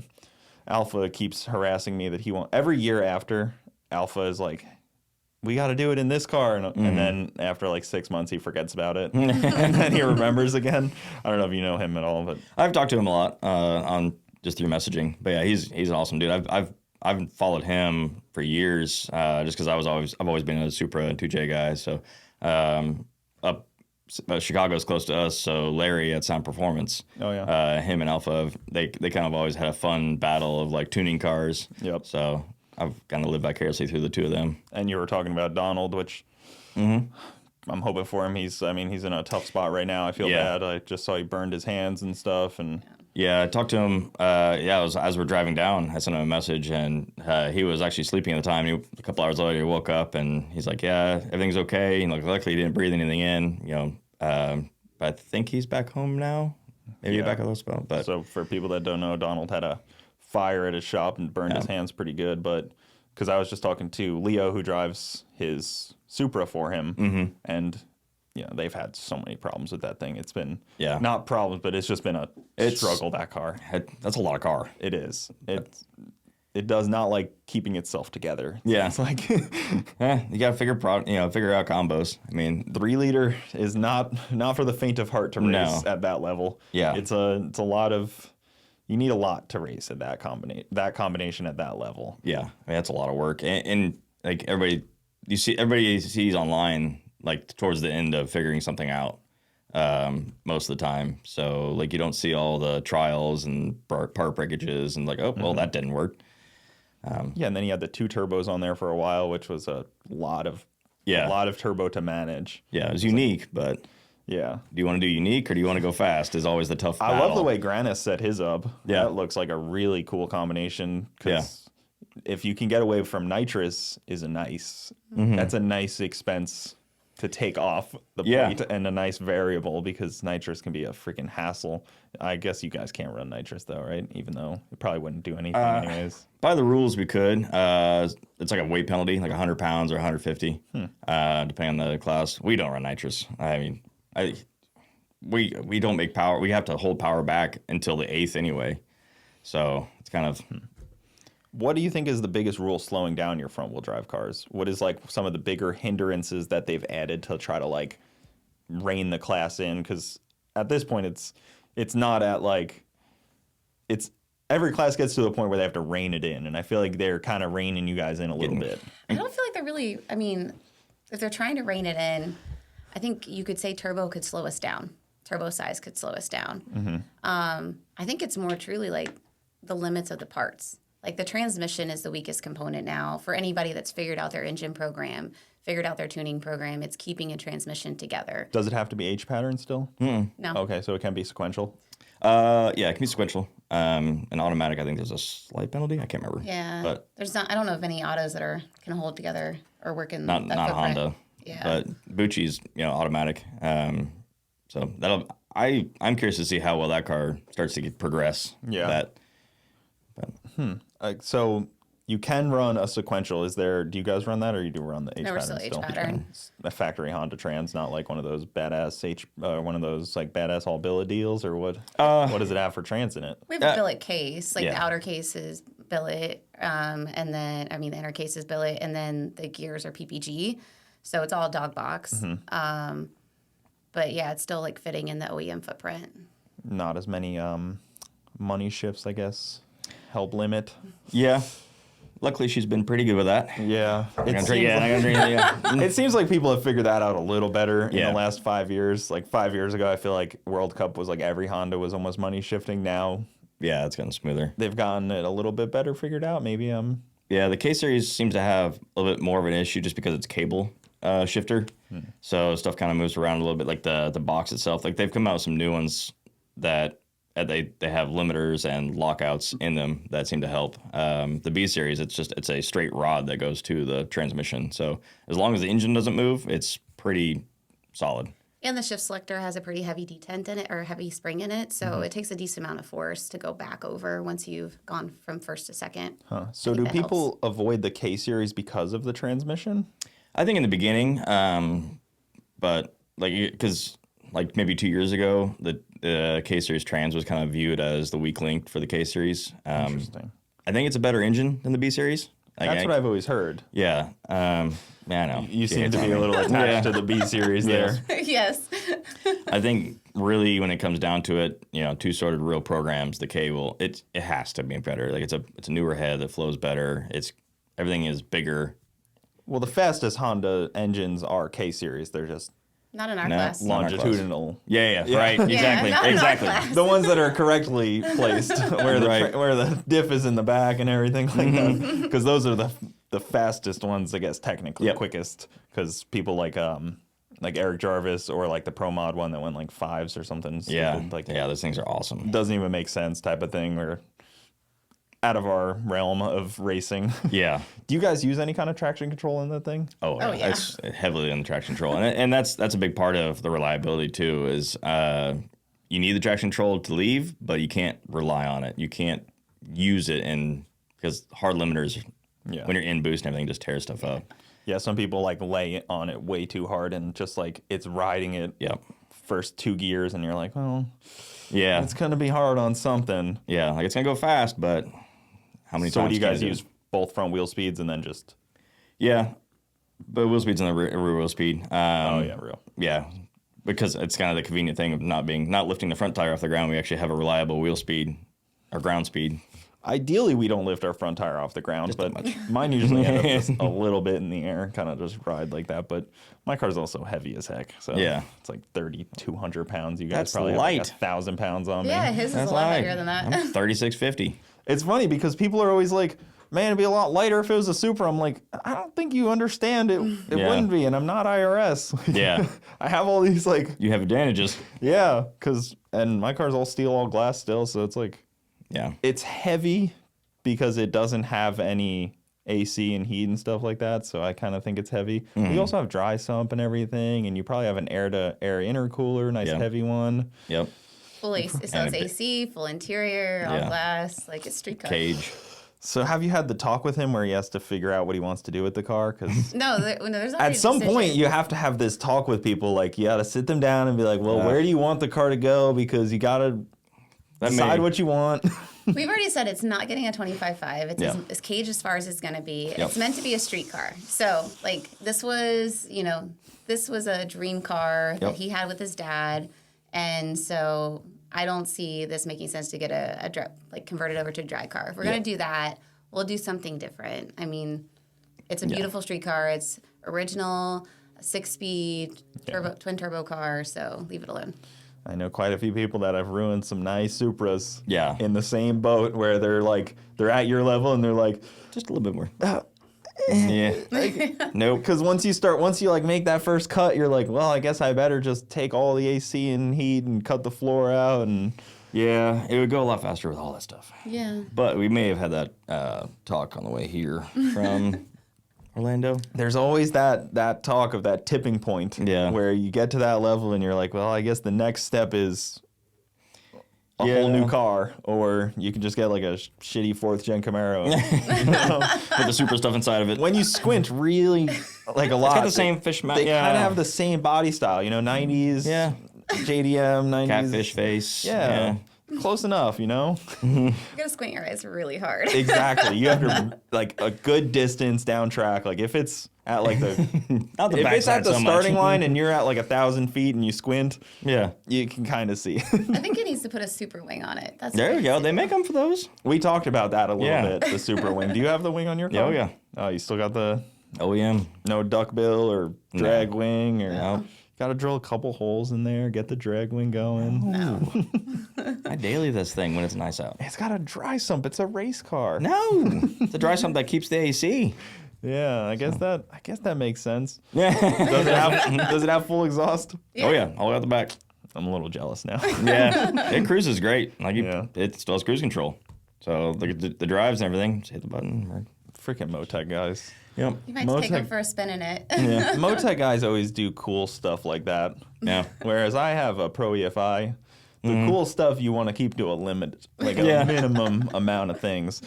Alpha keeps harassing me that he won't. Every year after, Alpha is like, we got to do it in this car. And then after like 6 months, he forgets about it. And then he remembers again. I don't know if you know him at all, but I've talked to him a lot on just through messaging. But yeah, he's an awesome dude. I've followed him for years just because I've always been a Supra and 2J guy. So Chicago's close to us, so Larry at Sound Performance, Oh, yeah. him and Alpha, they kind of always had a fun battle of like tuning cars. Yep. So I've kind of lived vicariously through the two of them. And you were talking about Donald, which I'm hoping for him. He's in a tough spot right now. I feel Yeah. bad. I just saw he burned his hands and stuff. And Yeah, I talked to him. As we're driving down, I sent him a message, and he was actually sleeping at the time. A couple hours later, he woke up, and he's like, "Yeah, everything's okay." And luckily, he didn't breathe anything in. But I think he's back home now. Maybe back at the hospital. But so for people that don't know, Donald had a fire at his shop and burned his hands pretty good. But because I was just talking to Leo, who drives his Supra for him, and they've had so many problems with that thing. It's been not problems, but it's just been a struggle, that car. that's a lot of car. It is. It does not like keeping itself together. Yeah. It's like You got to figure out combos. I mean, 3-liter is not for the faint of heart to race at that level. Yeah. It's a lot of, you need a lot to race at that combination at that level. yeah, I mean, that's a lot of work. And like everybody sees online, like towards the end of figuring something out most of the time. So like you don't see all the trials and part breakages and like, oh, well, that didn't work. Yeah, and then you had the 2 turbos on there for a while, which was a lot of turbo to manage. Yeah, it was unique, but Yeah. do you want to do unique or do you want to go fast is always the tough battle. I love the way Granis set his up. Yeah. That looks like a really cool combination. Because if you can get away from nitrous, that's a nice expense to take off the plate and a nice variable, because nitrous can be a freaking hassle. I guess you guys can't run nitrous though, right? Even though it probably wouldn't do anything anyways. By the rules, we could. It's like a weight penalty, like 100 pounds or 150, depending on the class. We don't run nitrous. I mean, we don't make power. We have to hold power back until the 8th anyway. So it's kind of... What do you think is the biggest rule slowing down your front wheel drive cars? What is like some of the bigger hindrances that they've added to try to like rein the class in? Because at this point, it's not at like, it's every class gets to the point where they have to rein it in, and I feel like they're kind of reining you guys in a little bit. I don't feel like they're really, I mean, if they're trying to rein it in, I think you could say turbo could slow us down. Turbo size could slow us down. I think it's more truly like the limits of the parts. Like the transmission is the weakest component now for anybody that's figured out their engine program, figured out their tuning program. It's keeping a transmission together. Does it have to be H pattern still? No. Okay, so it can be sequential. Yeah, it can be sequential. And automatic, I think there's a slight penalty. I can't remember. Yeah. But there's not. I don't know of any autos that can hold together or work in not that footprint. Honda. Yeah. But Bucci's, automatic. So I'm curious to see how well that car starts to progress. Yeah. So you can run a sequential. Do you guys run that, or you do run the H No, we're pattern still H pattern. A factory Honda trans, not like one of those badass one of those like badass all billet deals, or what? What does it have for trans in it? We have a billet case. Like yeah. the outer case is billet, and then the inner case is billet, and then the gears are PPG. So it's all dog box. But yeah, it's still like fitting in the OEM footprint. Not as many money shifts, I guess. Help limit. Yeah. Luckily, she's been pretty good with that. Yeah. Yeah. It seems like people have figured that out a little better in Yeah. the last 5 years. Like 5 years ago, I feel like World Cup was like every Honda was almost money shifting. Now Yeah, it's gotten smoother. they've gotten it a little bit better figured out. Maybe Yeah, the K series seems to have a little bit more of an issue just because it's cable shifter. So stuff kind of moves around a little bit, like the box itself. Like they've come out with some new ones that they have limiters and lockouts in them that seem to help. The B series, it's a straight rod that goes to the transmission. So as long as the engine doesn't move, it's pretty solid. And the shift selector has a pretty heavy detent in it, or heavy spring in it, so it takes a decent amount of force to go back over once you've gone from first to second. So do people avoid the K series because of the transmission? I think in the beginning, but because maybe 2 years ago, the K series trans was kind of viewed as the weak link for the K series. Interesting. I think it's a better engine than the B series. That's what I've always heard. Yeah. Yeah, I know. You seem to be a little attached to the B series there. Yes. I think really when it comes down to it, two-sorted real programs, the K it has to be better. Like it's a newer head that flows better. Everything is bigger. Well, the fastest Honda engines are K series. They're just Not in our class. longitudinal. Yeah, right. Exactly. not in our Exactly. class. The ones that are correctly placed, where the diff is in the back and everything like that, because those are the fastest ones, I guess, technically quickest. Because people like Eric Jarvis or like the Pro Mod one that went like 5s or something. Yeah, stupid, those things are awesome. Doesn't even make sense type of thing. Or out of our realm of racing. Yeah. Do you guys use any kind of traction control in that thing? Oh yeah. It's heavily on the traction control, and that's a big part of the reliability too. Is you need the traction control to leave, but you can't rely on it. You can't use it because hard limiters, when you're in boost and everything, just tears stuff up. Yeah, some people like lay on it way too hard and just like it's riding it. First 2 gears, and you're like, well, yeah, it's gonna be hard on something. Yeah, like it's gonna go fast, but how many times? So do you guys use both front wheel speeds and then just? Yeah, but wheel speeds and the rear wheel speed. Real. Yeah, because it's kind of the convenient thing of not lifting the front tire off the ground. We actually have a reliable wheel speed or ground speed. Ideally, we don't lift our front tire off the ground, but mine usually end up just a little bit in the air, kind of just ride like that. But my car's also heavy as heck, so it's like 3,200 pounds. You guys That's probably light. have like 1,000 pounds on me. Yeah, his is a lot heavier than that. I'm 3,650. It's funny because people are always like, man, it'd be a lot lighter if it was a Supra. I'm like, I don't think you understand it. It wouldn't be, and I'm not IRS. Yeah. I have all these like... You have advantages. Yeah, and my car's all steel, all glass still, so it's like... Yeah. It's heavy because it doesn't have any AC and heat and stuff like that, so I kind of think it's heavy. We also have dry sump and everything, and you probably have an air-to-air intercooler, nice heavy one. Yep. Full AC, so it's AC, full interior, all glass, like it's street car. Cage. So have you had the talk with him where he has to figure out what he wants to do with the car? Because No, there's not at some point you have to have this talk with people. Like you got to sit them down and be like, well, where do you want the car to go? Because you got to decide what you want. We've already said it's not getting a 25.5. It's as cage as far as it's going to be. It's meant to be a street car. So, like, this was a dream car that he had with his dad. And so I don't see this making sense to get converted over to a drag car. If we're going to do that, we'll do something different. I mean, it's a beautiful street car. It's original, 6-speed, twin turbo car. So leave it alone. I know quite a few people that have ruined some nice Supras. Yeah. In the same boat where they're at your level and they're like, just a little bit more. Yeah. Nope. Because once you like make that first cut, you're like, well, I guess I better just take all the AC and heat and cut the floor out and. Yeah, it would go a lot faster with all that stuff. Yeah. But we may have had that talk on the way here from Orlando. There's always that talk of that tipping point. Yeah. Where you get to that level and you're like, well, I guess the next step is a whole new car, or you can just get like a shitty 4th gen Camaro. Put the Supra stuff inside of it. When you squint really like a lot. It's got the same fish mount. They kind of have the same body style, 90s. Yeah. JDM, 90s. Catfish face. Yeah. Close enough, You gotta squint your eyes really hard. Exactly. You have to like a good distance down track. Like if it's at like the Not the if it's at the so starting much. line and you're at like 1,000 feet and you squint, Yeah. you can kind of see. I think it needs to put a super wing on it. That's There what you go. They make them for those. We talked about that a little Yeah. bit, the Supra wing. Do you have the wing on your car? Oh, yeah. Oh, you still got the OEM. no duckbill or drag wing or No. got to drill a couple holes in there, get the drag wing going. No. I daily this thing when it's nice out. It's got a dry sump. It's a race car. No. It's a dry sump that keeps the AC. Yeah, I guess that makes sense. Yeah. Does it have full exhaust? Oh, yeah. All out the back. I'm a little jealous now. Yeah. It cruises great. Like Yeah. It still has cruise control. So the drives and everything, just hit the button. Freaking Motec guys. Yep. You might take them for a spin in it. Yeah. Motec guys always do cool stuff like that. Yeah. Whereas I have a Pro EFI. The cool stuff you want to keep to a limit, like a Yeah. minimum amount of things.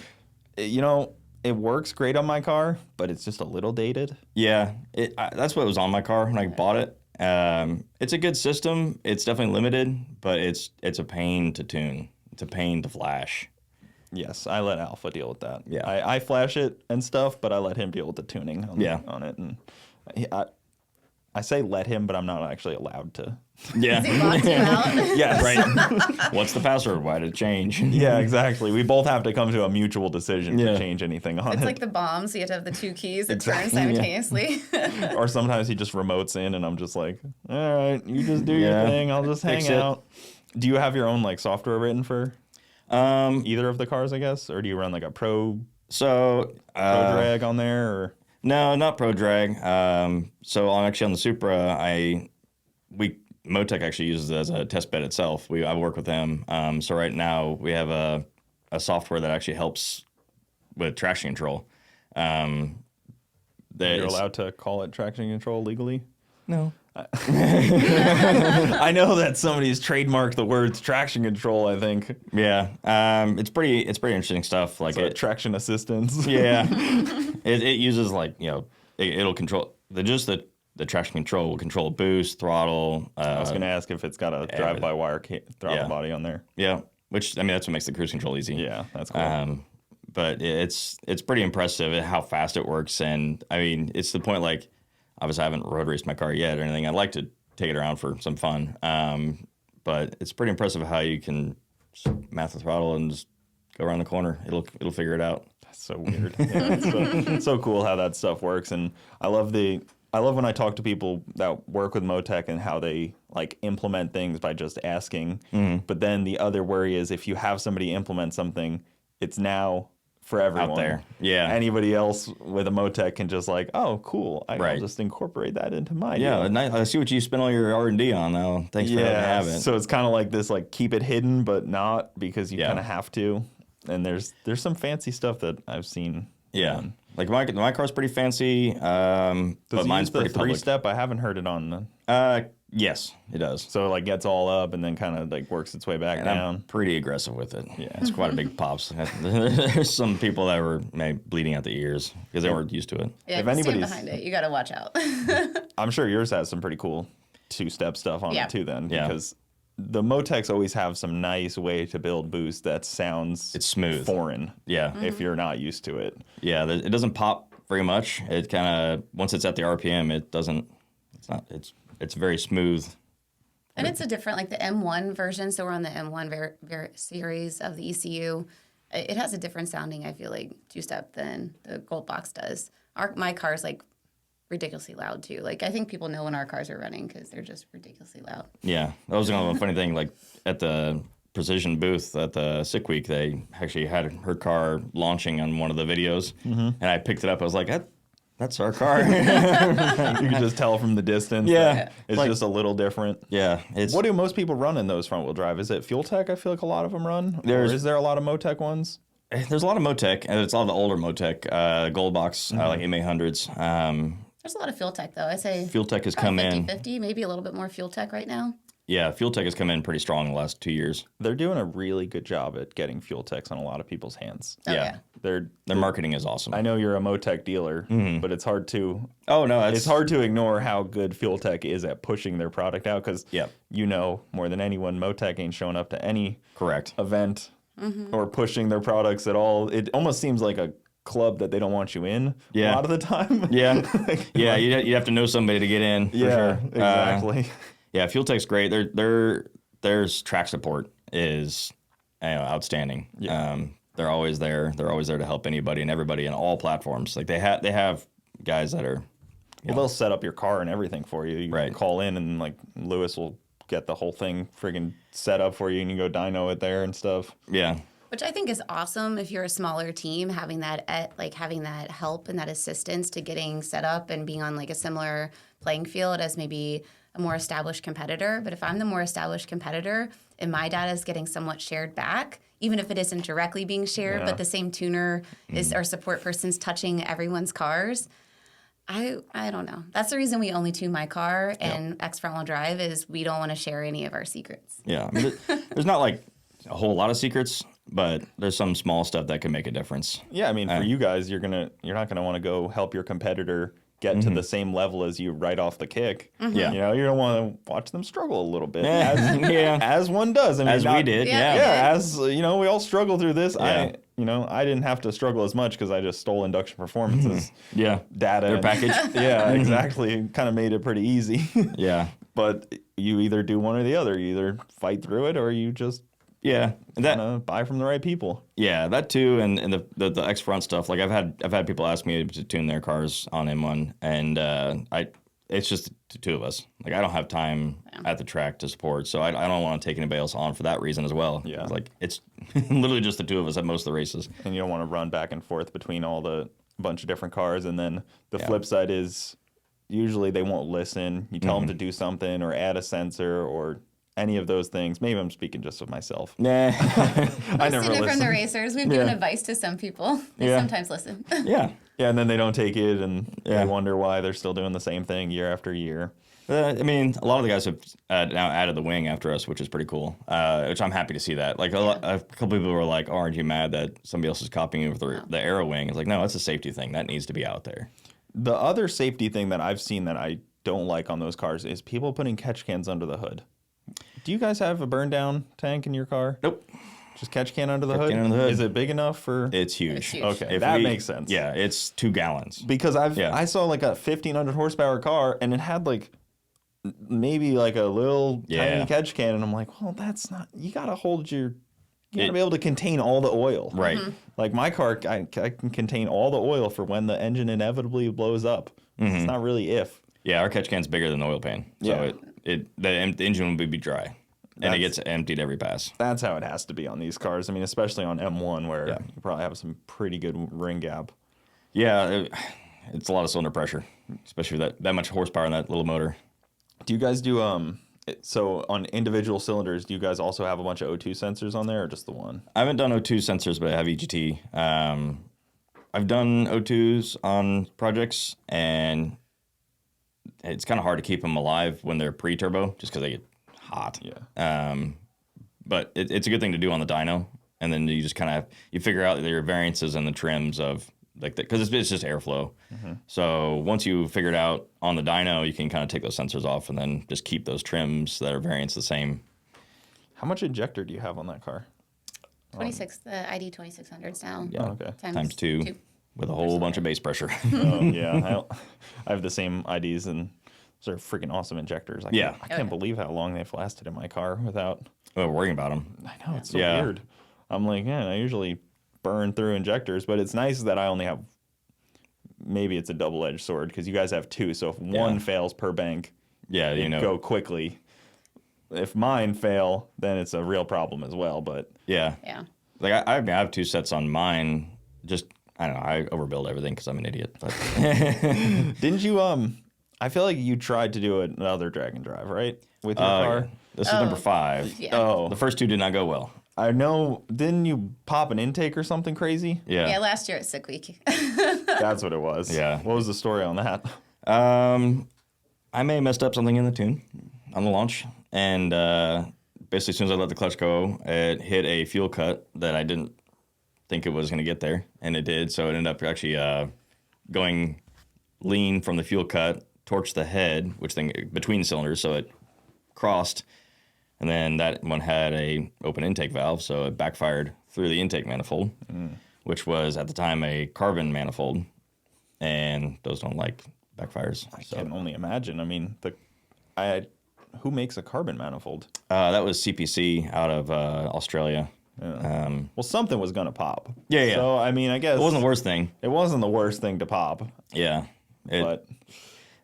It works great on my car, but it's just a little dated. Yeah. That's what was on my car when I bought it. It's a good system. It's definitely limited, but it's a pain to tune. It's a pain to flash. Yes, I let Alpha deal with that. Yeah. I flash it and stuff, but I let him deal with the tuning on it. And I say let him, but I'm not actually allowed to. Yeah. Does he lock you out? Yes. Right. What's the password? Why did it change? Yeah, exactly. We both have to come to a mutual decision Yeah. to change anything on It's it. like the bomb, so you have to have the 2 keys that turn Exactly, simultaneously. Or sometimes he just remotes in and I'm just like, all right, you just do Yeah. your thing. I'll just hang Fix it. out. Do you have your own like software written for either of the cars, I guess? Or do you run like a Pro drag on there? Or No, not Pro Drag. So on the Supra, Motec actually uses it as a test bed itself. I work with them. So right now we have a software that actually helps with traction control. you're allowed to call it traction control legally? No. I know that somebody's trademarked the words traction control, I think. Yeah. It's pretty interesting stuff. Like So traction assistance. Yeah. It uses it'll control the traction control will control boost, throttle. I was going to ask if it's got a drive-by-wire throttle body on there. Yeah. Which that's what makes the cruise control easy. Yeah, that's cool. But it's pretty impressive at how fast it works, and I mean it's the point like. Obviously, I haven't road raced my car yet or anything. I'd like to take it around for some fun. But it's pretty impressive how you can math the throttle and just go around the corner. It'll figure it out. That's so weird. Yeah, it's so cool how that stuff works. And I love when I talk to people that work with Motec and how they like implement things by just asking. Mm-hmm. But then the other worry is if you have somebody implement something, it's now for everyone out there. Yeah. Anybody else with a Motec can just like, oh, cool. I'll just incorporate that into my deal. And I see what you spent all your R&D on now. Thanks for letting me have it. So it's kind of like this, like keep it hidden, but not because you kind of have to. And there's some fancy stuff that I've seen. Yeah. Like my car's pretty fancy, but mine's pretty public. 3-step? I haven't heard it on the... Yes, it does. So it like gets all up and then kind of like works its way back down. I'm pretty aggressive with it. Yeah. It's quite a big pops. There's some people that were maybe bleeding out the ears because they weren't used to it. Yeah, if you stand behind it, you got to watch out. I'm sure yours has some pretty cool 2-step stuff on it too then. Yeah. Because the Motecs always have some nice way to build boost that sounds... It's smooth. Foreign. Yeah. If you're not used to it. Yeah, it doesn't pop very much. It kind of, once it's at the RPM, it's very smooth. And it's a different, like the M1 version. So we're on the M1 series of the ECU. It has a different sounding, I feel like, 2-step than the Gold Box does. My car's like ridiculously loud too. Like I think people know when our cars are running because they're just ridiculously loud. Yeah, that was kind of a funny thing. Like at the Precision booth at the Sick Week, they actually had her car launching on one of the videos, and I picked it up. I was like, that's our car. You can just tell from the distance. Yeah. It's like, just a little different. Yeah. What do most people run in those front-wheel drive? Is it Fuel Tech? I feel like a lot of them run. Or is there a lot of Motec ones? There's a lot of Motec, and it's a lot of the older Motec, Gold Box, like M800s. There's a lot of Fuel Tech, though. I say Fuel Tech has come 50-50, maybe a little bit more Fuel Tech right now. Yeah, Fuel Tech has come in pretty strong in the last 2 years. They're doing a really good job at getting Fuel Techs on a lot of people's hands. Oh, yeah. Their marketing is awesome. I know you're a Motec dealer, but it's hard to it's hard to ignore how good Fuel Tech is at pushing their product out because you know more than anyone, Motec ain't showing up to any event or pushing their products at all. It almost seems like a club that they don't want you in a lot of the time. Yeah, you have to know somebody to get in. For sure. Exactly. Yeah, Fuel Tech's great. Their track support is outstanding. Yeah. They're always there. They're always there to help anybody and everybody in all platforms. Like they have guys that are. They'll set up your car and everything for you. You right. Call in and like Lewis will get the whole thing friggin' set up for you, and you go dyno it there and stuff. Yeah. Which I think is awesome if you're a smaller team, having that help and that assistance to getting set up and being on like a similar playing field as maybe a more established competitor. But if I'm the more established competitor and my data is getting somewhat shared back, even if it isn't directly being shared, but the same tuner is or support person's touching everyone's cars, I don't know. That's the reason we only tune my car and X front wheel drive is we don't want to share any of our secrets. Yeah, I mean, there's not like a whole lot of secrets, but there's some small stuff that can make a difference. Yeah, I mean, for you guys, you're not gonna want to go help your competitor get to the same level as you right off the kick. Yeah. You know, you don't want to watch them struggle a little bit. Yeah. As one does. I mean, as we did. Yeah, as, you know, we all struggle through this. Yeah. I didn't have to struggle as much because I just stole Induction Performance's data. Their package. Yeah, exactly. Kind of made it pretty easy. Yeah. But you either do one or the other. You either fight through it or you just buy from the right people. Yeah, that too, and the X front stuff. Like I've had people ask me to tune their cars on M1, and it's just the two of us. Like I don't have time at the track to support, so I don't want to take anybody else on for that reason as well. Yeah, like it's literally just the two of us at most of the races, and you don't want to run back and forth between all the bunch of different cars. And then the flip side is usually they won't listen. You tell them to do something or add a sensor or any of those things. Maybe I'm speaking just of myself. Nah. I never listen. From the racers, we've given advice to some people. They sometimes listen. Yeah, and then they don't take it, and they wonder why they're still doing the same thing year after year. I mean, a lot of the guys have now added the wing after us, which is pretty cool, which I'm happy to see that. Like a couple people were like, oh, aren't you mad that somebody else is copying you with the Aero wing? It's like, no, it's a safety thing. That needs to be out there. The other safety thing that I've seen that I don't like on those cars is people putting catch cans under the hood. Do you guys have a burn down tank in your car? Nope. Just catch can under the hood? Is it big enough for? It's huge. Okay, that makes sense. Yeah, it's 2 gallons. Because I saw like a 1,500 horsepower car and it had like maybe like a little tiny catch can, and I'm like, well, that's not. You gotta be able to contain all the oil. Right. Like my car, I can contain all the oil for when the engine inevitably blows up. It's not really if. Yeah, our catch can's bigger than the oil pan, so the engine will be dry, and it gets emptied every pass. That's how it has to be on these cars. I mean, especially on M1, where you probably have some pretty good ring gap. Yeah, it's a lot of cylinder pressure, especially with that much horsepower in that little motor. Do you guys do so on individual cylinders? Do you guys also have a bunch of O2 sensors on there, or just the one? I haven't done O2 sensors, but I have EGT. I've done O2s on projects, and it's kind of hard to keep them alive when they're pre-turbo, just because they get hot. Yeah. But it's a good thing to do on the dyno, and then you just kind of you figure out your variances and the trims of like that, because it's just airflow. So once you figure it out on the dyno, you can kind of take those sensors off and then just keep those trims that are variants the same. How much injector do you have on that car? 26, the ID 2600s now. Yeah. Okay. Times two. With a whole bunch of base pressure. I have the same IDs, and those are freaking awesome injectors. I can't believe how long they've lasted in my car without worrying about them. I know, it's so weird. I'm like, I usually burn through injectors, but it's nice that I only have maybe it's a double-edged sword because you guys have two. So if one fails per bank, go quickly. If mine fail, then it's a real problem as well. But Yeah. Like I have 2 sets on mine. Just I don't know. I overbuild everything because I'm an idiot. But didn't you? I feel like you tried to do another drag and drive, right? With your car. Yeah. This is number 5. Yeah. Oh, The first 2 did not go well. I know. Didn't you pop an intake or something crazy? Yeah, last year at Sick Week. That's what it was. Yeah. What was the story on that? I may have messed up something in the tune on the launch, and basically as soon as I let the clutch go, it hit a fuel cut that I didn't think it was going to get there, and it did. So it ended up actually going lean from the fuel cut, torched the head, which thing between cylinders, so it crossed, and then that one had a open intake valve, so it backfired through the intake manifold, which was at the time a carbon manifold, and those don't like backfires. I can only imagine. I mean, who makes a carbon manifold? That was CPC out of Australia. Yeah. Well, something was gonna pop. Yeah. So I mean, I guess It wasn't the worst thing. It wasn't the worst thing to pop. Yeah. But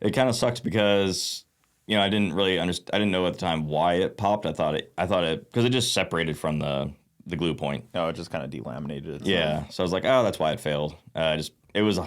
It kind of sucks because I didn't really understand. I didn't know at the time why it popped. I thought it because it just separated from the glue point. it just kind of delaminated itself. Yeah. So I was like, oh, that's why it failed. It was a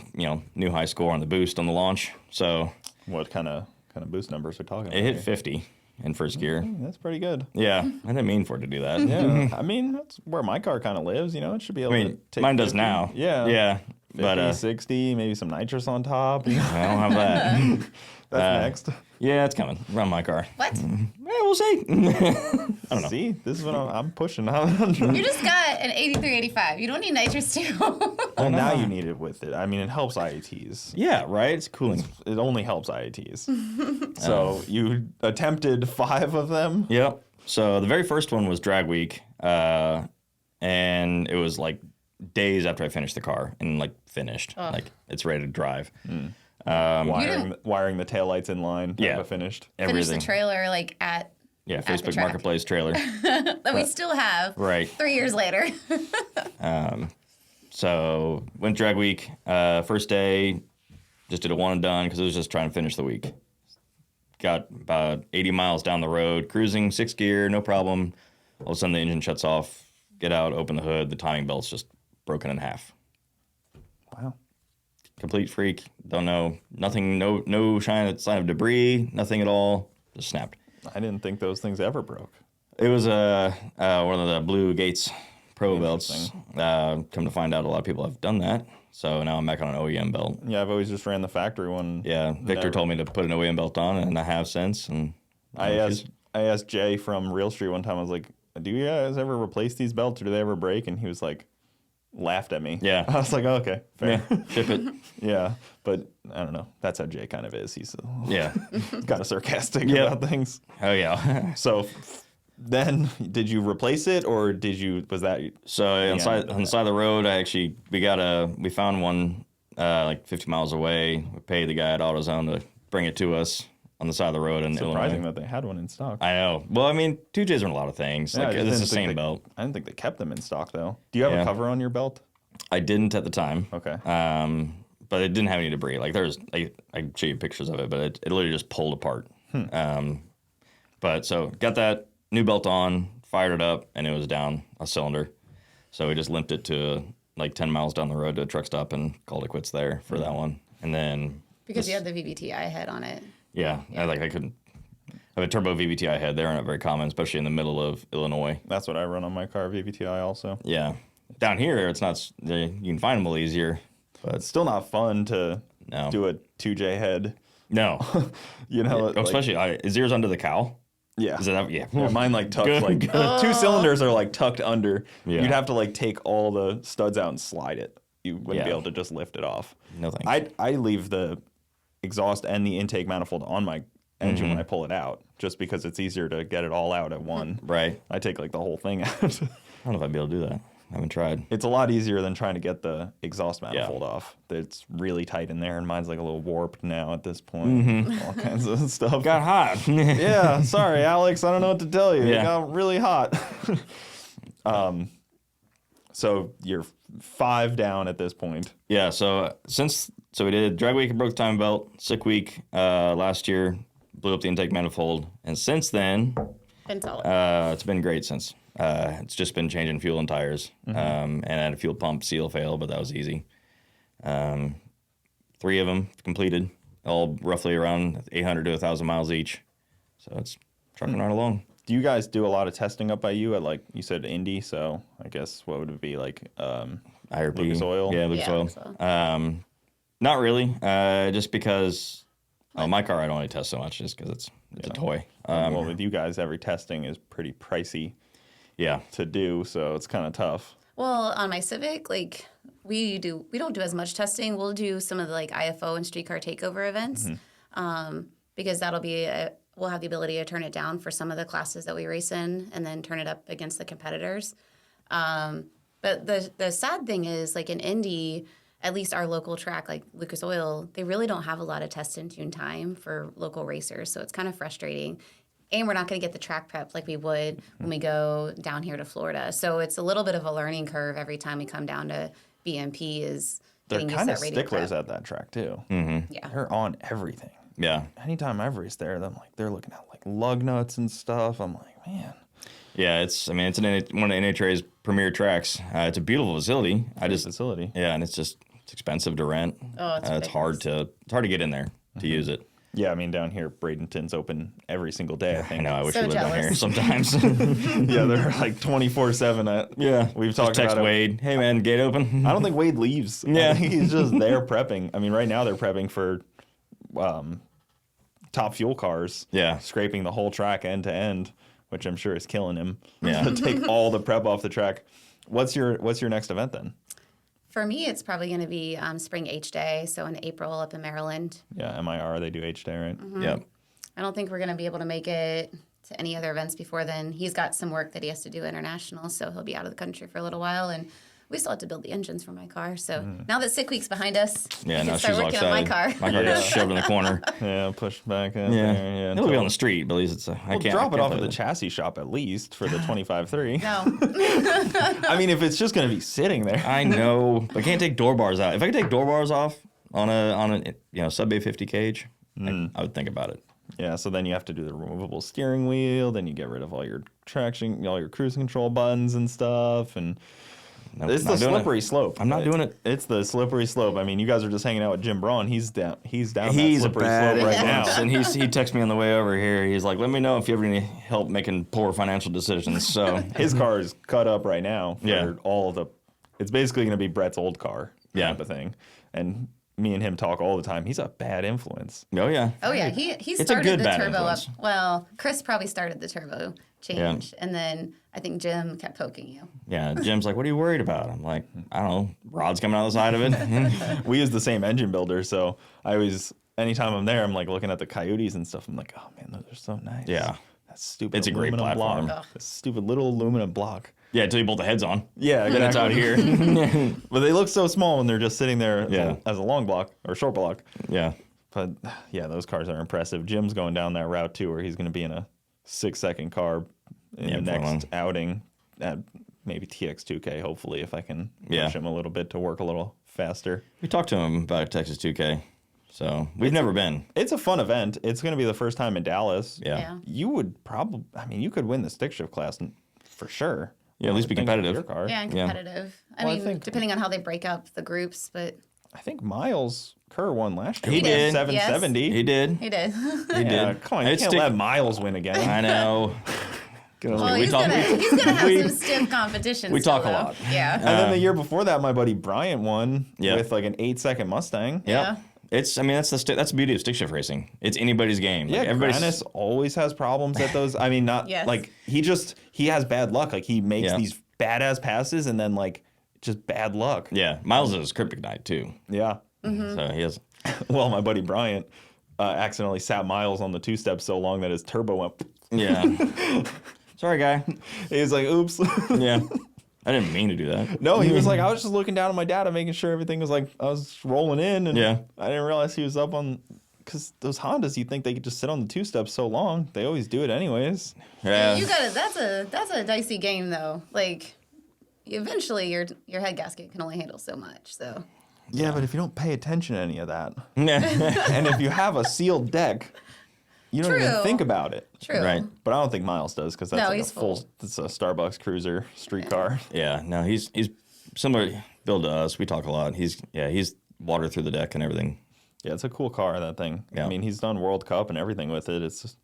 new high score on the boost on the launch. So What kind of boost numbers we're talking about? it hit here? 50 in first gear. That's pretty good. Yeah. I didn't mean for it to do that. Yeah. I mean, that's where my car kind of lives. It should be able to take mine does 50. now. Yeah. Yeah. 50, But 60, maybe some nitrous on top. I don't have that. That's next. Yeah, it's coming around my car. What? Yeah, we'll see. I don't know. See, this is what I'm pushing. You just got an 8385. You don't need nitrous too. Well, now you need it with it. I mean, it helps IATs. Yeah, right? It's cooling. It only helps IATs. So you attempted 5 of them? Yep. So the very first one was drag week, and it was like days after I finished the car and like finished. Like it's ready to drive. Wiring the taillights in line. Yeah. Finished. Finish Everything. the trailer at Yeah, at the Facebook track. Marketplace trailer. that we still have. Right. 3 years later. So went drag week. First day, just did a one and done because it was just trying to finish the week. Got about 80 miles down the road, cruising 6 gear, no problem. All of a sudden the engine shuts off. Get out, open the hood. The timing belt's just broken in half. Wow. Complete freak. Don't know. Nothing. No sign of debris. Nothing at all. Just snapped. I didn't think those things ever broke. It was one of the Blue Gates Pro belts. Come to find out, a lot of people have done that. So now I'm back on an OEM belt. Yeah, I've always just ran the factory one. Yeah, Victor told me to put an OEM belt on, and I have since. And I asked Jay from Real Street one time. I was like, "Do you guys ever replace these belts, or do they ever break?" And he was like, laughed at me. Yeah. I was like, oh, okay, fair. Yeah, ship it. Yeah, but I don't know. That's how Jay kind of is. He's Yeah. kind of sarcastic Yep. about things. Oh yeah. So then, did you replace it, or was that? So on the side of the road, we found one like 50 miles away. We paid the guy at AutoZone to bring it to us on the side of the road in Surprising Illinois. that they had one in stock. I know. Well, I mean, 2Js are in a lot of things. Yeah, Like I just it's the didn't think same belt. I didn't think they kept them in stock though. Do you have a Yeah. cover on your belt? I didn't at the time. Okay. But it didn't have any debris. Like I can show you pictures of it, but it literally just pulled apart. But so got that new belt on, fired it up, and it was down a cylinder. So we just limped it to like 10 miles down the road to a truck stop and called it quits there for that one. And then Because you had the VVTi head on it. yeah. I couldn't have a turbo VVTi head. They're not very common, especially in the middle of Illinois. That's what I run on my car, VVTi also. Yeah. Down here, it's not. You can find them a little easier, but It's still not fun to No. do a 2J head. no. Like, Especially is yours under the cowl? yeah. Is that yeah? Yeah, mine like tucked Good. like the 2 cylinders are like tucked under. Yeah. You'd have to like take all the studs out and slide it. You wouldn't be Yeah. able to just lift it off. No thanks. I leave the exhaust and the intake manifold on my engine when I pull it out, just because it's easier to get it all out at one. Right. I take like the whole thing out. I don't know if I'd be able to do that. I haven't tried. It's a lot easier than trying to get the exhaust manifold off. It's really tight in there, and mine's like a little warped now at this point. All kinds of stuff. Got hot. Yeah, sorry, Alex. I don't know what to tell you. Yeah. It got really hot. So you're 5 down at this point. Yeah. So So we did drag week, broke the timing belt. Sick week last year, blew up the intake manifold, and since then, Been solid. it's been great since. It's just been changing fuel and tires, and I had a fuel pump seal fail, but that was easy. 3 of them completed, all roughly around 800 to 1,000 miles each. So it's trucking right along. Do you guys do a lot of testing up by you at, like you said, Indy? So I guess what would it be like? IRP. Lucas Oil? Yeah, Lucas Oil. Not really, just because my car I'd only test so much just because it's a toy. Well, with you guys, every testing is pretty pricey to do, so it's kind of tough. Well, on my Civic, like we don't do as much testing. We'll do some of the like IFO and streetcar takeover events because that'll be we'll have the ability to turn it down for some of the classes that we race in, and then turn it up against the competitors. But the sad thing is, like in Indy, at least our local track, like Lucas Oil, they really don't have a lot of test and tune time for local racers, so it's kind of frustrating. And we're not going to get the track prep like we would when we go down here to Florida. So it's a little bit of a learning curve every time we come down to BMP. They're kind of sticklers at that track too. Mm-hmm. Yeah, They're on everything. Yeah. Anytime I've raced there, they're looking at like lug nuts and stuff. I'm like, man. Yeah, it's one of NHRA's premier tracks. It's a beautiful facility. Facility. Yeah, and it's expensive to rent. Oh, it's hard to get in there to use it. Yeah, I mean, down here, Bradenton's open every single day, I think. I know, I wish So we lived down here jealous. sometimes. Yeah, they're like 24/7. We've talked Just text about it. Wade, hey man, gate open. I don't think Wade leaves. Yeah. I think he's just there prepping. I mean, right now they're prepping for top fuel cars. Yeah. Scraping the whole track end to end, which I'm sure is killing him. Yeah. To take all the prep off the track. What's your next event then? For me, it's probably going to be Spring H Day, so in April up in Maryland. Yeah, MIR, they do H Day, right? Yep. I don't think we're going to be able to make it to any other events before then. He's got some work that he has to do international, so he'll be out of the country for a little while, and we still have to build the engines for my car. So now that Sick Week's behind us, Yeah, I now can she's start all working on excited. my car. My car gets shoved in the corner. Yeah, push back in Yeah. there. Yeah, It'll be on the street, but at least it's I can't drop it off at the play chassis shop at least for the 25.3. No. I mean, if it's just going to be sitting there. I know. I can't take door bars out. If I could take door bars off on a sub A50 cage, I would think about it. Yeah, so then you have to do the removable steering wheel. Then you get rid of all your traction, all your cruise control buttons and stuff. And Nope, it's the not doing it. slippery slope. I'm not doing it. It's the slippery slope. I mean, you guys are just hanging out with Jim Braun. He's down He's that a slippery bad slope right now. influence, and he texted me on the way over here. He's like, "Let me know if you ever need help making poor financial decisions." So His car is cut up right now for Yeah. all the. It's basically going to be Brett's old car, Yeah. type of thing. And me and him talk all the time. He's a bad influence. oh yeah, Oh yeah, he It's a started good the bad turbo up. influence. Well, Chris probably started the turbo change, and then I think Jim kept poking you. yeah. Jim's like, "What are you worried about?" I'm like, "I don't know. Rod's coming out the side of it." We use the same engine builder, so I always, anytime I'm there, I'm like looking at the Coyotes and stuff. I'm like, oh man, those are so nice. Yeah. That stupid It's a great aluminum platform. block. That stupid little aluminum block. Yeah, until you bolt the heads on. Yeah, Then it's out here. But they look so small when they're just sitting there Yeah. as a long block or short block. Yeah. But yeah, those cars are impressive. Jim's going down that route too, where he's going to be in a 6-second car in the before long. next outing at maybe TX2K, hopefully, if I can Yeah. push him a little bit to work a little faster. We talked to him about Texas 2K, so we've never been. It's a fun event. It's going to be the first time in Dallas. Yeah. You would probably, I mean, you could win the stick shift class for sure. Yeah, at least be I would think competitive. Your car. Yeah, and Yeah. competitive. I Well, I mean, think- depending on how they break up the groups, but I think Miles Kerr won last year. He with did. 770. He did. he did. He Yeah, did. come on, you It's can't stick- let Miles win again. I know. Well, we he's talk- gonna have we- some stiff competition. we talk still, a though. lot. Yeah. And then the year before that, my buddy Bryant won Yeah. with like an 8-second Mustang. Yeah. That's the beauty of stick shift racing. It's anybody's game. Yeah, Like, Granis always has problems at those. I mean, not Yes. like he has bad luck. Like he makes Yeah. these badass passes and then like just bad luck. Yeah, Miles is kryptonite too. Yeah. So he has. Well, my buddy Bryant accidentally sat Miles on the 2-step so long that his turbo went. Yeah. Sorry, guy. He was like, "Oops." Yeah. I didn't mean to do that. No, he was like, "I was just looking down at my data, making sure everything was like I was rolling in, and Yeah. I didn't realize he was up on." Because those Hondas, you think they could just sit on the 2-step so long? They always do it anyways. Yeah. You got That's a dicey game though. Like, eventually your head gasket can only handle so much. So. Yeah, but if you don't pay attention to any of that, Yeah. and if you have a sealed deck, you don't even think about it. True. Right. But I don't think Miles does because that's like he's a full. full. It's a Starbucks Cruiser street car. Yeah, no, he's similar build to us. We talk a lot. He's water through the deck and everything. Yeah, it's a cool car, that thing. Yeah. I mean, he's done World Cup and everything with it. It's just,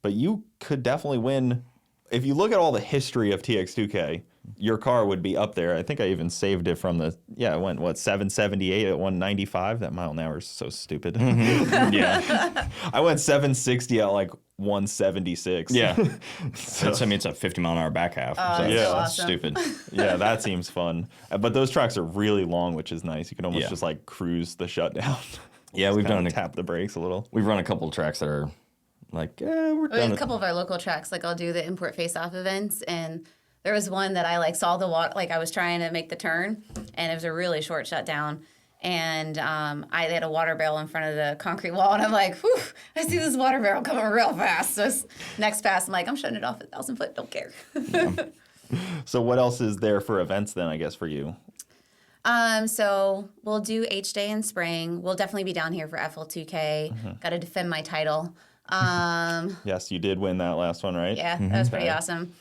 but you could definitely win. If you look at all the history of TX2K, your car would be up there. I think I even saved it from it went, 778 at 195? That mile an hour is so stupid. Mm-hmm. Yeah. I went 760 at like 176. Yeah. I mean, it's a 50 mile an hour back half. Oh, so that's it's so awesome. stupid. Yeah, that seems fun. But those tracks are really long, which is nice. You can almost Yeah. just like cruise the shutdown. Yeah, we've done tap the brakes a little. We've run a couple of tracks that are like, we're We done. have a couple of our local tracks, like I'll do the import face-off events, and there was one that I like saw the water, like I was trying to make the turn, and it was a really short shutdown, and they had a water barrel in front of the concrete wall, and I'm like, whew, I see this water barrel coming real fast. So next pass, I'm like, I'm shutting it off at 1,000 foot, don't care. So what else is there for events then, I guess, for you? So we'll do H Day in spring. We'll definitely be down here for FL2K. Got to defend my title. Yes, you did win that last one, right? Yeah, that was pretty awesome.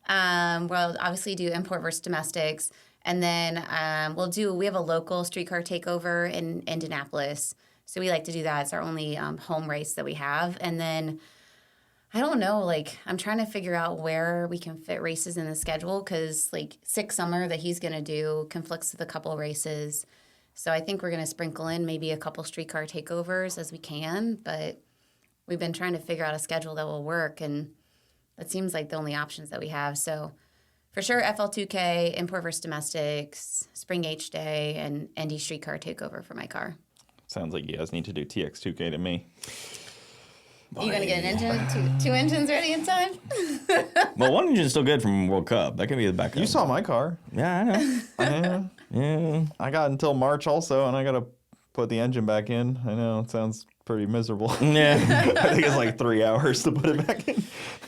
We'll obviously do import versus domestics. And then we have a local streetcar takeover in Indianapolis. So we like to do that. It's our only home race that we have. And then, I don't know, like, I'm trying to figure out where we can fit races in the schedule because, like, Six Summer that he's going to do conflicts with a couple races. So I think we're going to sprinkle in maybe a couple streetcar takeovers as we can. But we've been trying to figure out a schedule that will work. And that seems like the only options that we have. So for sure, FL2K, import versus domestics, spring H Day, and Indy streetcar takeover for my car. Sounds like you guys need to do TX2K to me. Are you going to get an engine? Two engines ready in time? Well, one engine's still good from World Cup. That can be the backup. You saw my car. Yeah, I know. Yeah. Yeah. I got until March also, and I got to put the engine back in. I know, it sounds pretty miserable. Yeah. I think it's like 3 hours to put it back in.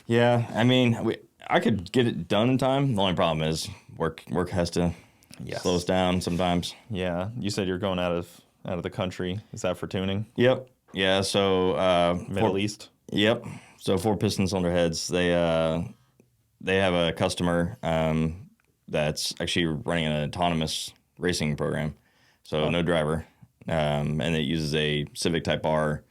Yeah. I mean, I could get it done in time. The only problem is work has to slow us down sometimes. Yeah. You said you're going out of the country. Is that for tuning? Yep. Yeah. So Middle East? Yep. So 4 piston cylinder heads. They have a customer that's actually running an autonomous racing program. So no driver. And it uses a Civic Type R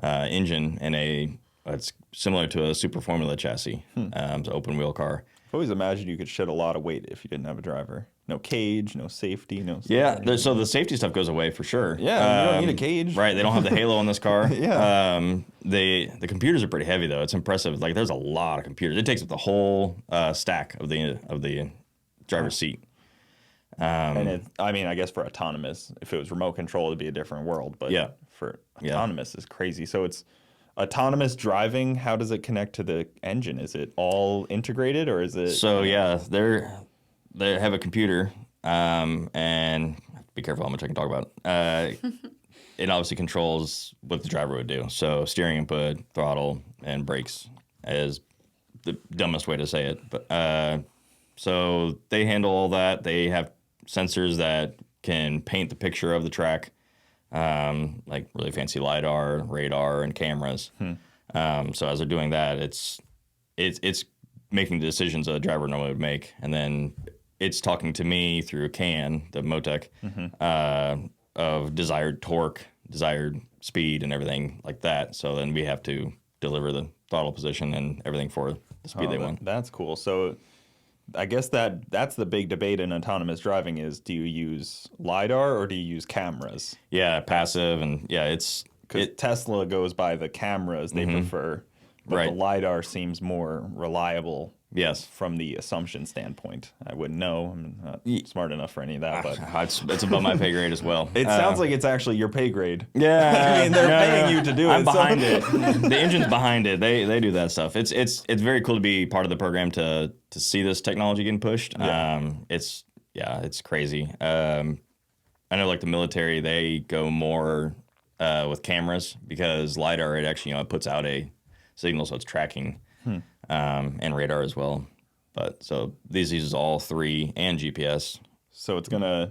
engine and it's similar to a Supra Formula chassis. It's an open wheel car. I've always imagined you could shed a lot of weight if you didn't have a driver. No cage, no safety, no... Yeah, so the safety stuff goes away for sure. Yeah, you don't need a cage. Right, they don't have the halo on this car. Yeah. The computers are pretty heavy, though. It's impressive. Like, there's a lot of computers. It takes up the whole stack of the driver's seat. And I guess for autonomous, if it was remote control, it'd be a different world. But Yeah. for autonomous is crazy. So it's autonomous driving. How does it connect to the engine? Is it all integrated or is it... So, yeah, they have a computer, and be careful how much I can talk about. It obviously controls what the driver would do. So steering input, throttle, and brakes is the dumbest way to say it. But so they handle all that. They have sensors that can paint the picture of the track, like really fancy LiDAR, radar, and cameras. So as they're doing that, it's making the decisions a driver normally would make, and then it's talking to me through a CAN, the Motec, of desired torque, desired speed, and everything like that. So then we have to deliver the throttle position and everything for the speed they want. That's cool. So I guess that's the big debate in autonomous driving is, do you use LiDAR or do you use cameras? Yeah, passive, and yeah, Because Tesla goes by the cameras they prefer, but the LiDAR seems more reliable. Yes. From the assumption standpoint. I wouldn't know. I'm not smart enough for any of that. But It's above my pay grade as well. It sounds like it's actually your pay grade. Yeah. I mean, they're paying you to do it. I'm behind it. The engine's behind it. They do that stuff. It's very cool to be part of the program to see this technology getting pushed. Yeah. It's crazy. I know like the military, they go more with cameras because LiDAR, it actually, it puts out a signal, so it's tracking. And radar as well. But so these uses all 3 and GPS. So it's gonna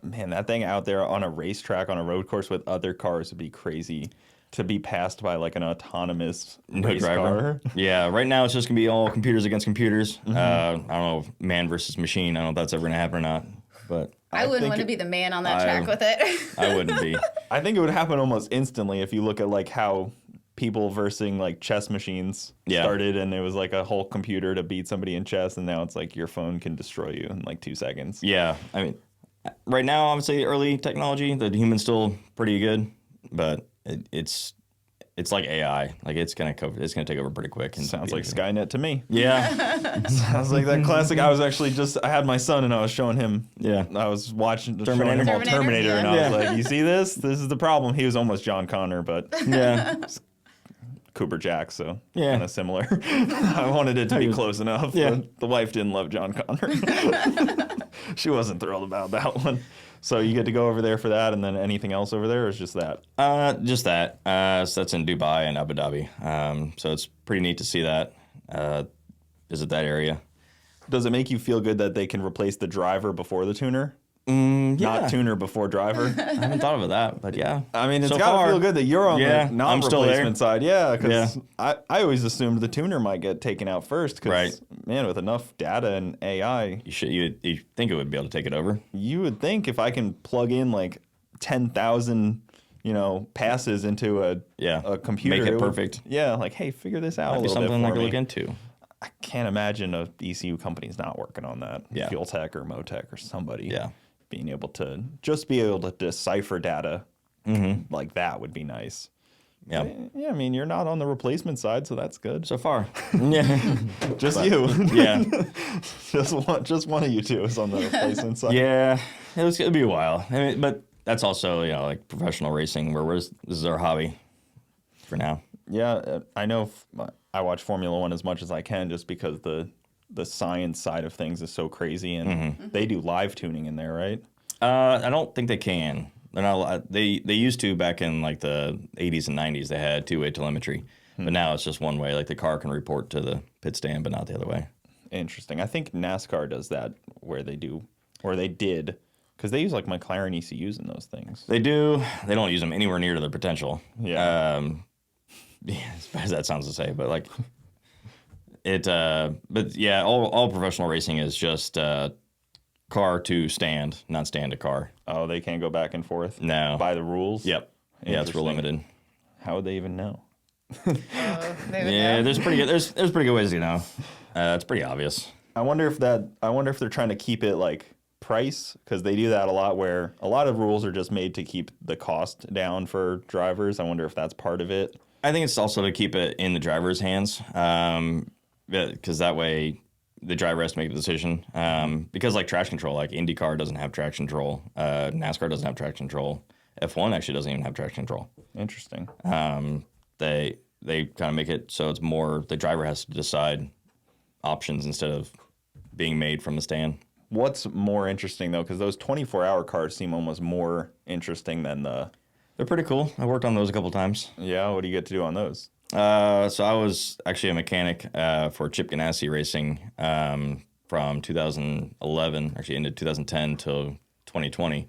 Man, that thing out there on a racetrack, on a road course with other cars would be crazy to be passed by like an autonomous race car. Yeah, right now it's just going to be all computers against computers. I don't know, man versus machine. I don't know if that's ever going to happen or not. But I wouldn't want to be the man on that track with it. I wouldn't be. I think it would happen almost instantly if you look at like how people versing like chess machines started, and it was like a whole computer to beat somebody in chess, and now it's like your phone can destroy you in like 2 seconds. Yeah, I mean, right now I would say early technology, the human's still pretty good, but it's like AI. Like it's gonna take over pretty quick. And sounds like Skynet to me. Yeah, sounds like that classic. I was actually I had my son and I was showing him. Yeah, I was watching Terminator, and I was like, "You see this? This is the problem." He was almost John Connor, but yeah. Cooper Jack, so yeah, kind of similar. I wanted it to be close enough. Yeah, but the wife didn't love John Connor. She wasn't thrilled about that one. So you get to go over there for that, and then anything else over there, or is just that? Just that. So that's in Dubai and Abu Dhabi. So it's pretty neat to see that. Visit that area. Does it make you feel good that they can replace the driver before the tuner? Yeah. Not tuner before driver. I haven't thought of that, but yeah. I mean, it's got to feel good that you're on the non-replacement side. Yeah, because I always assumed the tuner might get taken out first. Because, man, with enough data and AI, you think it would be able to take it over. You would think if I can plug in like 10,000, passes into a computer, make it perfect. Like, hey, figure this out. Might be something I could look into. I can't imagine a ECU company's not working on that. Yeah. Fuel Tech or Motec or somebody. Yeah. Being able to decipher data like that would be nice. Yeah. Yeah, I mean, you're not on the replacement side, so that's good. So far. Yeah. You. Yeah. just one of you two is on the replacement side. Yeah. It'll be a while. I mean, but that's also, like professional racing where this is our hobby for now. Yeah, I know I watch Formula One as much as I can just because the science side of things is so crazy, and they do live tuning in there, right? I don't think they can. They're not. They used to back in like the 80s and 90s. They had two-way telemetry, but now it's just one way. Like the car can report to the pit stand, but not the other way. Interesting. I think NASCAR does that where they did, because they use like McLaren ECUs in those things. They do. They don't use them anywhere near to their potential. Yeah. As bad as that sounds to say, but like. But yeah, all professional racing is just car to stand, not stand to car. Oh, they can't go back and forth? No. By the rules? Yep. Yeah, it's real limited. How would they even know? There's pretty good ways to know. It's pretty obvious. I wonder if they're trying to keep it like price, because they do that a lot where a lot of rules are just made to keep the cost down for drivers. I wonder if that's part of it. I think it's also to keep it in the driver's hands. Because that way the driver has to make the decision. Because like traction control, like IndyCar doesn't have traction control. NASCAR doesn't have traction control. F1 actually doesn't even have traction control. Interesting. They kind of make it so it's more the driver has to decide options instead of being made from the stand. What's more interesting though, because those 24-hour cars seem almost more interesting than They're pretty cool. I worked on those a couple times. Yeah, what do you get to do on those? So I was actually a mechanic for Chip Ganassi Racing from 2011, actually into 2010 till 2020.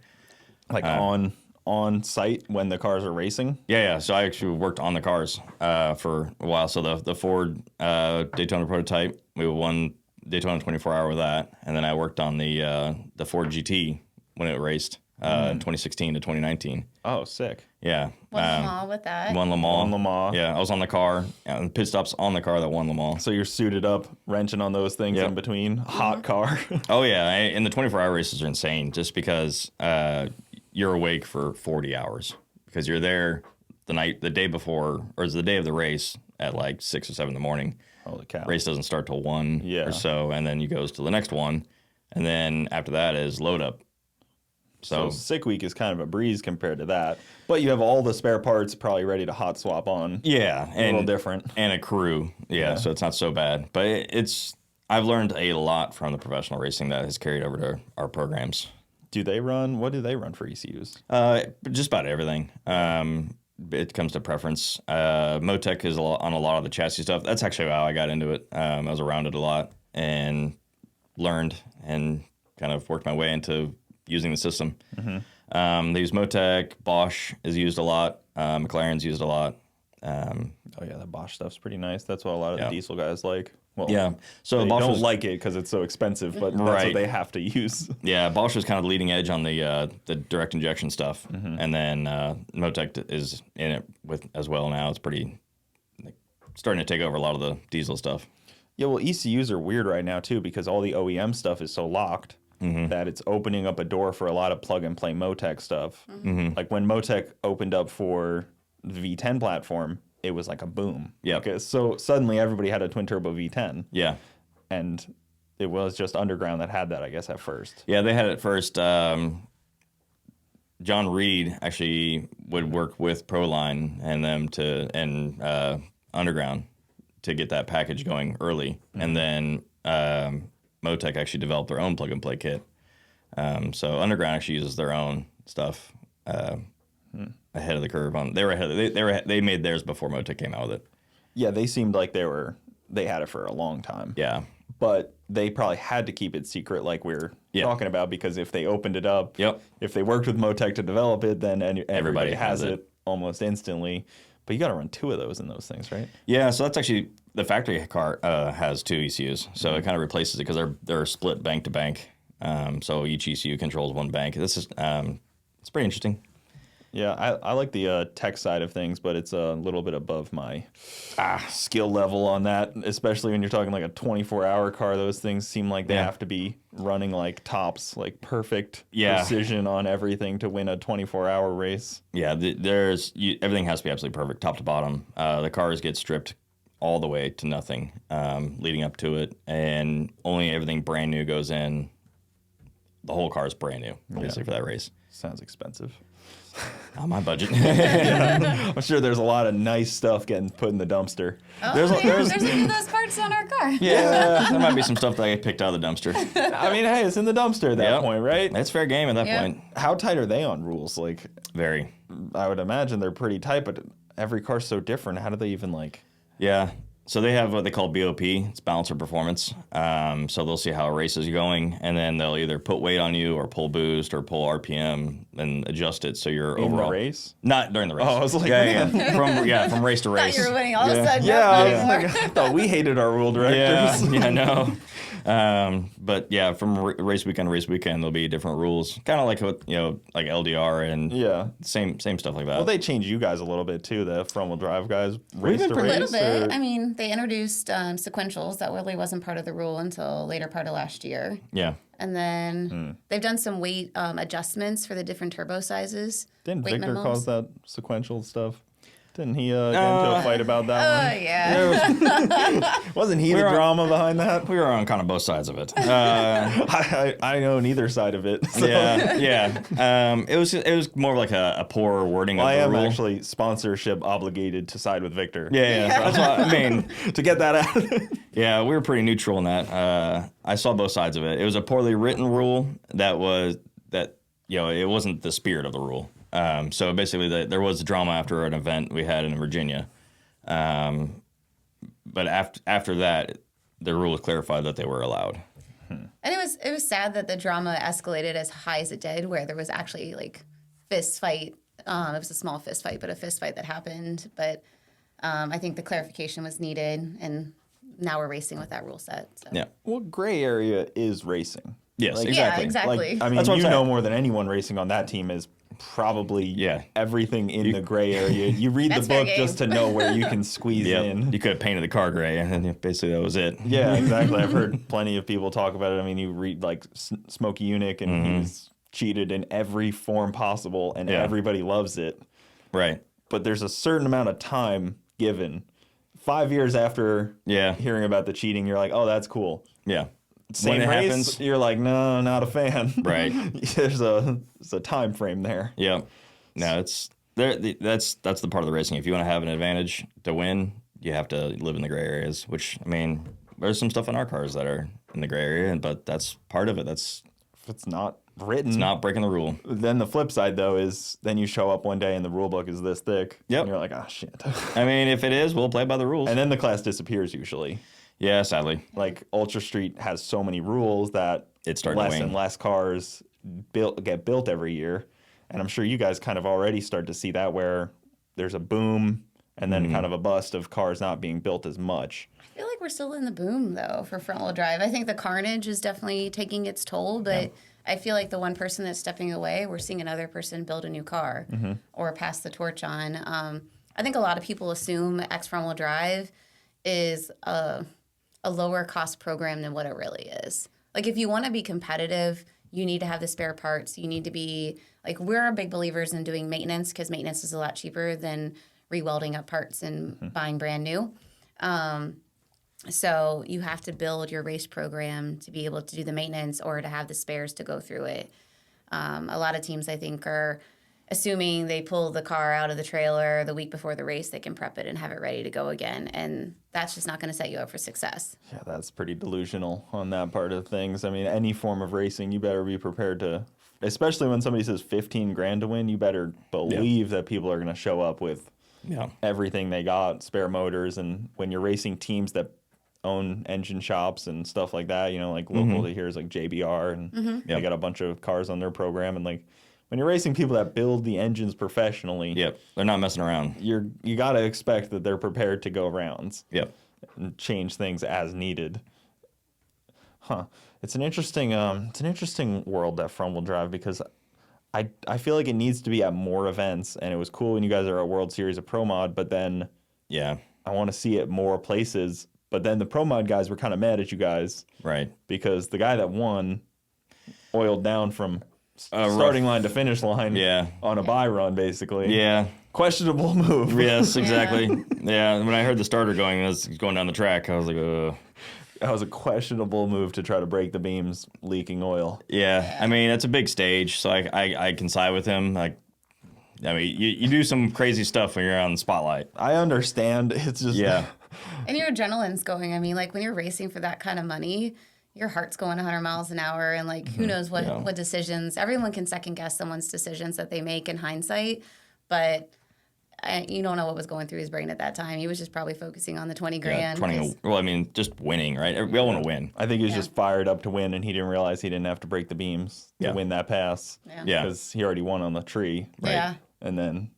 Like on site when the cars are racing? Yeah. So I actually worked on the cars for a while. So the Ford Daytona prototype, we won Daytona 24-hour with that, and then I worked on the Ford GT when it raced in 2016 to 2019. Oh, sick. Yeah. Won Le Mans with that. Won Le Mans. Won Le Mans. Yeah, I was on the car, and pit stops on the car that won Le Mans. So you're suited up, wrenching on those things in between. Hot car. Oh, yeah. And the 24-hour races are insane just because you're awake for 40 hours because you're there the day before, or it's the day of the race at like 6 or 7 in the morning. Holy cow. Race doesn't start till 1 or so, and then you goes to the next one, and then after that is load up. So sick week is kind of a breeze compared to that. But you have all the spare parts probably ready to hot swap on. Yeah. A little different. And a crew. Yeah, so it's not so bad. But I've learned a lot from the professional racing that has carried over to our programs. What do they run for ECUs? Just about everything. It comes to preference. Motec is on a lot of the chassis stuff. That's actually how I got into it. I was around it a lot and learned and kind of worked my way into using the system. They use Motec, Bosch is used a lot, McLaren's used a lot. Oh yeah, the Bosch stuff's pretty nice. That's what a lot of the diesel guys like. Well, yeah, so they Bosch don't was, like it because it's so expensive, but that's what they have to use. Yeah, Bosch was kind of the leading edge on the direct injection stuff, and then Motec is in it with as well now. It's pretty starting to take over a lot of the diesel stuff. Yeah, well, ECUs are weird right now too because all the OEM stuff is so locked that it's opening up a door for a lot of plug and play Motec stuff. Like when Motec opened up for the V10 platform, it was like a boom. Yeah. Okay, so suddenly everybody had a twin turbo V10. Yeah. And it was just Underground that had that, I guess, at first. Yeah, they had it first. John Reed actually would work with Proline and them Underground to get that package going early. And then Motec actually developed their own plug and play kit. So Underground actually uses their own stuff. Ahead of the curve on. They made theirs before Motec came out with it. Yeah, they seemed like they had it for a long time. Yeah. But they probably had to keep it secret like we're talking about because if they opened it up, if they worked with Motec to develop it, then everybody has it almost instantly. But you got to run 2 of those in those things, right? Yeah, so that's actually the factory car has 2 ECUs. So it kind of replaces it because they're split bank to bank. So each ECU controls 1 bank. This is it's pretty interesting. Yeah, I like the tech side of things, but it's a little bit above my skill level on that, especially when you're talking like a 24-hour car. Those things seem like they have to be running like tops, like perfect precision on everything to win a 24-hour race. Yeah, everything has to be absolutely perfect, top to bottom. The cars get stripped all the way to nothing leading up to it, and only everything brand new goes in. The whole car is brand new, obviously, for that race. Sounds expensive. On my budget. I'm sure there's a lot of nice stuff getting put in the dumpster. Oh, there's a few of those parts on our car. Yeah, there might be some stuff that I picked out of the dumpster. I mean, hey, it's in the dumpster at that point, right? It's fair game at that point. How tight are they on rules? Like, very. I would imagine they're pretty tight, but every car's so different. How do they even like? Yeah. So they have what they call BOP. It's balancer performance. So they'll see how a race is going, and then they'll either put weight on you or pull boost or pull RPM and adjust it so you're in overall. The race? Not during the race. Oh, I was like, from race to race. I thought you were winning all of a sudden. I thought we hated our rule directors. Yeah, no. But yeah, from race weekend to race weekend, there'll be different rules, kind of like like LDR and same stuff like that. Well, they changed you guys a little bit too. The front wheel drive guys, race to race. A little bit. I mean, they introduced sequentials that really wasn't part of the rule until later part of last year. Yeah. And then they've done some weight adjustments for the different turbo sizes. Didn't Victor cause that sequential stuff? Didn't he get into a fight about that one? Oh, yeah. Wasn't he the drama behind that? We were on kind of both sides of it. I know neither side of it. So. Yeah. It was more like a poor wording of the rule. I am actually sponsorship obligated to side with Victor. Yeah. That's what I mean. To get that out. Yeah, we were pretty neutral in that. I saw both sides of it. It was a poorly written rule it wasn't the spirit of the rule. So basically, there was drama after an event we had in Virginia. But after that, the rule was clarified that they were allowed. And it was sad that the drama escalated as high as it did, where there was actually like fist fight. It was a small fist fight, but a fist fight that happened. But I think the clarification was needed, and now we're racing with that rule set. So. Yeah. Well, gray area is racing. Yes, like, exactly. Yeah, exactly. Like, I mean, you know more than anyone racing on that team is probably everything in the gray area. You read the book just to know where you can squeeze in. You could have painted the car gray, and basically that was it. Yeah, exactly. I've heard plenty of people talk about it. I mean, you read like Smokey Unick, and he's cheated in every form possible, and everybody loves it. Right. But there's a certain amount of time given. 5 years after hearing about the cheating, you're like, oh, that's cool. Yeah. Same when it race, happens, you're like, no, not a fan. Right. There's a time frame there. Yeah. No, that's the part of the racing. If you want to have an advantage to win, you have to live in the gray areas, which, I mean, there's some stuff in our cars that are in the gray area, but that's part of it. If it's not written. It's not breaking the rule. Then the flip side, though, is then you show up one day and the rule book is this thick. Yep. And you're like, oh, shit. I mean, if it is, we'll play by the rules. And then the class disappears usually. Yeah, sadly. Like, Ultra Street has so many rules that it's starting less to wane. and less cars get built every year. And I'm sure you guys kind of already start to see that where there's a boom and then kind of a bust of cars not being built as much. I feel like we're still in the boom, though, for front-wheel drive. I think the carnage is definitely taking its toll, but I feel like the one person that's stepping away, we're seeing another person build a new car or pass the torch on. I think a lot of people assume X front-wheel drive is a lower-cost program than what it really is. Like, if you want to be competitive, you need to have the spare parts. You need to be, like, we're big believers in doing maintenance because maintenance is a lot cheaper than re-welding up parts and buying brand new. So you have to build your race program to be able to do the maintenance or to have the spares to go through it. A lot of teams, I think, are assuming they pull the car out of the trailer the week before the race, they can prep it and have it ready to go again. And that's just not going to set you up for success. Yeah, that's pretty delusional on that part of things. I mean, any form of racing, you better be prepared to, especially when somebody says 15 grand to win, you better believe that people are going to show up with everything they got, spare motors. And when you're racing teams that own engine shops and stuff like that, you know, like local to here is like JBR, and they got a bunch of cars on their program. And like when you're racing people that build the engines professionally, they're not messing around. You got to expect that they're prepared to go rounds and change things as needed. It's an interesting world, that front wheel drive, because I feel like it needs to be at more events, and it was cool when you guys are at World Series of Pro Mod, but then I want to see it more places. But then the Pro Mod guys were kind of mad at you guys, right? Because the guy that won oiled down from starting line to finish line on a buy run, basically. Yeah. Questionable move. Yes, exactly. When I heard the starter going, it was going down the track, I was like, ugh. That was a questionable move to try to break the beams leaking oil. Yeah, I mean, it's a big stage, so I can side with him. Like, I mean, you do some crazy stuff when you're on the spotlight. I understand. It's just... Yeah. And your adrenaline's going. I mean, like, when you're racing for that kind of money, your heart's going 100 miles an hour, and, like, who knows what decisions. Everyone can second-guess someone's decisions that they make in hindsight, but... you don't know what was going through his brain at that time. He was just probably focusing on the 20 grand. Well, I mean, just winning, right? We all want to win. I think he was just fired up to win, and he didn't realize he didn't have to break the beams to win that pass. Yeah. Because he already won on the tree. Right? Yeah. And then,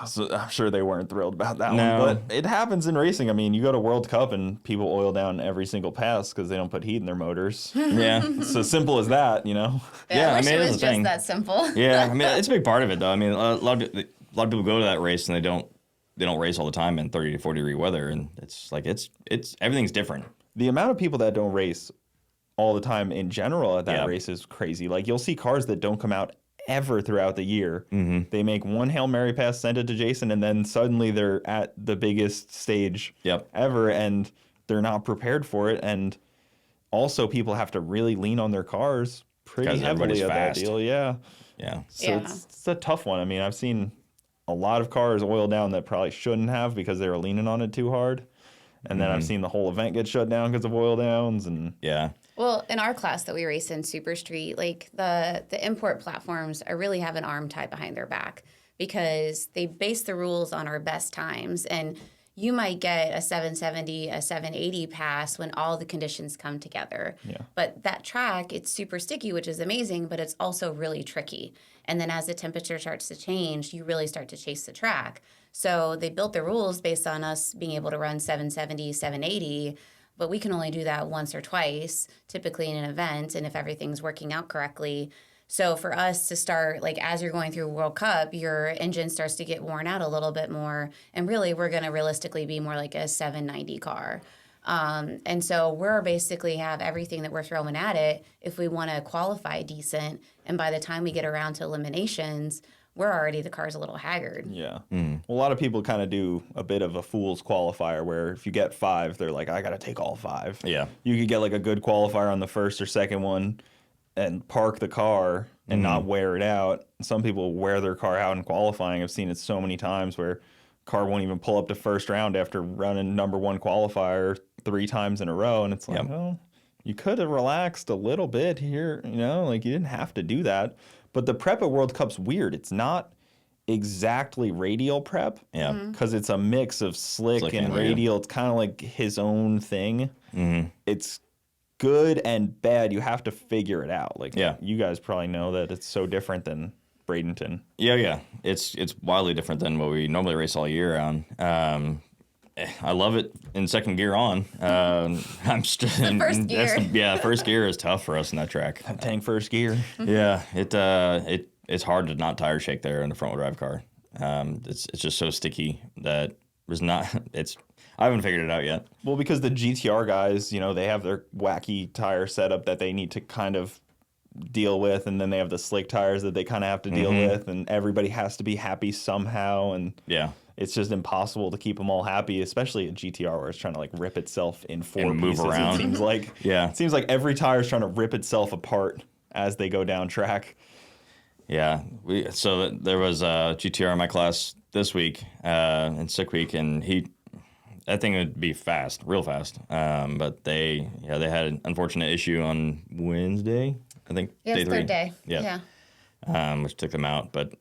so I'm sure they weren't thrilled about that one. But it happens in racing. I mean, you go to World Cup, and people oil down every single pass because they don't put heat in their motors. Yeah. It's as simple as that, you know? Yeah, I mean, it was just that simple. Yeah, I mean, it's a big part of it, though. I mean, a lot of people go to that race and they don't race all the time in 30 to 40 degree weather, and it's like it's everything's different. The amount of people that don't race all the time in general at that race is crazy. Like, you'll see cars that don't come out ever throughout the year. They make one Hail Mary pass, send it to Jason, and then suddenly they're at the biggest stage ever, and they're not prepared for it. And also, people have to really lean on their cars pretty heavily at that deal. Yeah. So it's a tough one. I mean, I've seen a lot of cars oil down that probably shouldn't have because they were leaning on it too hard. And then I've seen the whole event get shut down because of oil downs. And well, in our class that we race in Super Street, like the import platforms really have an arm tied behind their back because they base the rules on our best times. And you might get a 770, a 780 pass when all the conditions come together. But that track, it's super sticky, which is amazing, but it's also really tricky. And then as the temperature starts to change, you really start to chase the track. So they built the rules based on us being able to run 770, 780, but we can only do that once or twice, typically in an event, and if everything's working out correctly. So for us to start, like, as you're going through World Cup, your engine starts to get worn out a little bit more, and really we're going to realistically be more like a 790 car. And so we're basically have everything that we're throwing at it if we want to qualify decent. And by the time we get around to eliminations, we're already, the car's a little haggard. Yeah. Well, a lot of people kind of do a bit of a fool's qualifier where if you get 5, they're like, I got to take all 5. Yeah. You could get like a good qualifier on the first or second one and park the car and not wear it out. Some people wear their car out in qualifying. I've seen it so many times where car won't even pull up to first round after running number 1 qualifier 3 times in a row. And it's like, well, you could have relaxed a little bit here, you know, like you didn't have to do that. But the prep at World Cup's weird. It's not exactly radial prep. Because it's a mix of slick and radial. It's kind of like his own thing. It's good and bad. You have to figure it out. Like, Yeah. you guys probably know that it's so different than Bradenton. Yeah. It's wildly different than what we normally race all year on. I love it in second gear on. I'm still first gear. First gear is tough for us in that track. Tank first gear. Yeah, it's hard to not tire shake there in the front wheel drive car. It's just so sticky that there's not. I haven't figured it out yet. Well, because the GTR guys, you know, they have their wacky tire setup that they need to kind of deal with, and then they have the slick tires that they kind of have to deal with, and everybody has to be happy somehow, and Yeah. it's just impossible to keep them all happy, especially a GTR where it's trying to like rip itself in four And move pieces. around. It seems like Yeah. it seems like every tire is trying to rip itself apart as they go down track. Yeah, so there was a GTR in my class this week, in sick week, and that thing would be fast, real fast. But they had an unfortunate issue on Wednesday, I think. Yeah, day it's three. third day. Yeah. Which took them out, but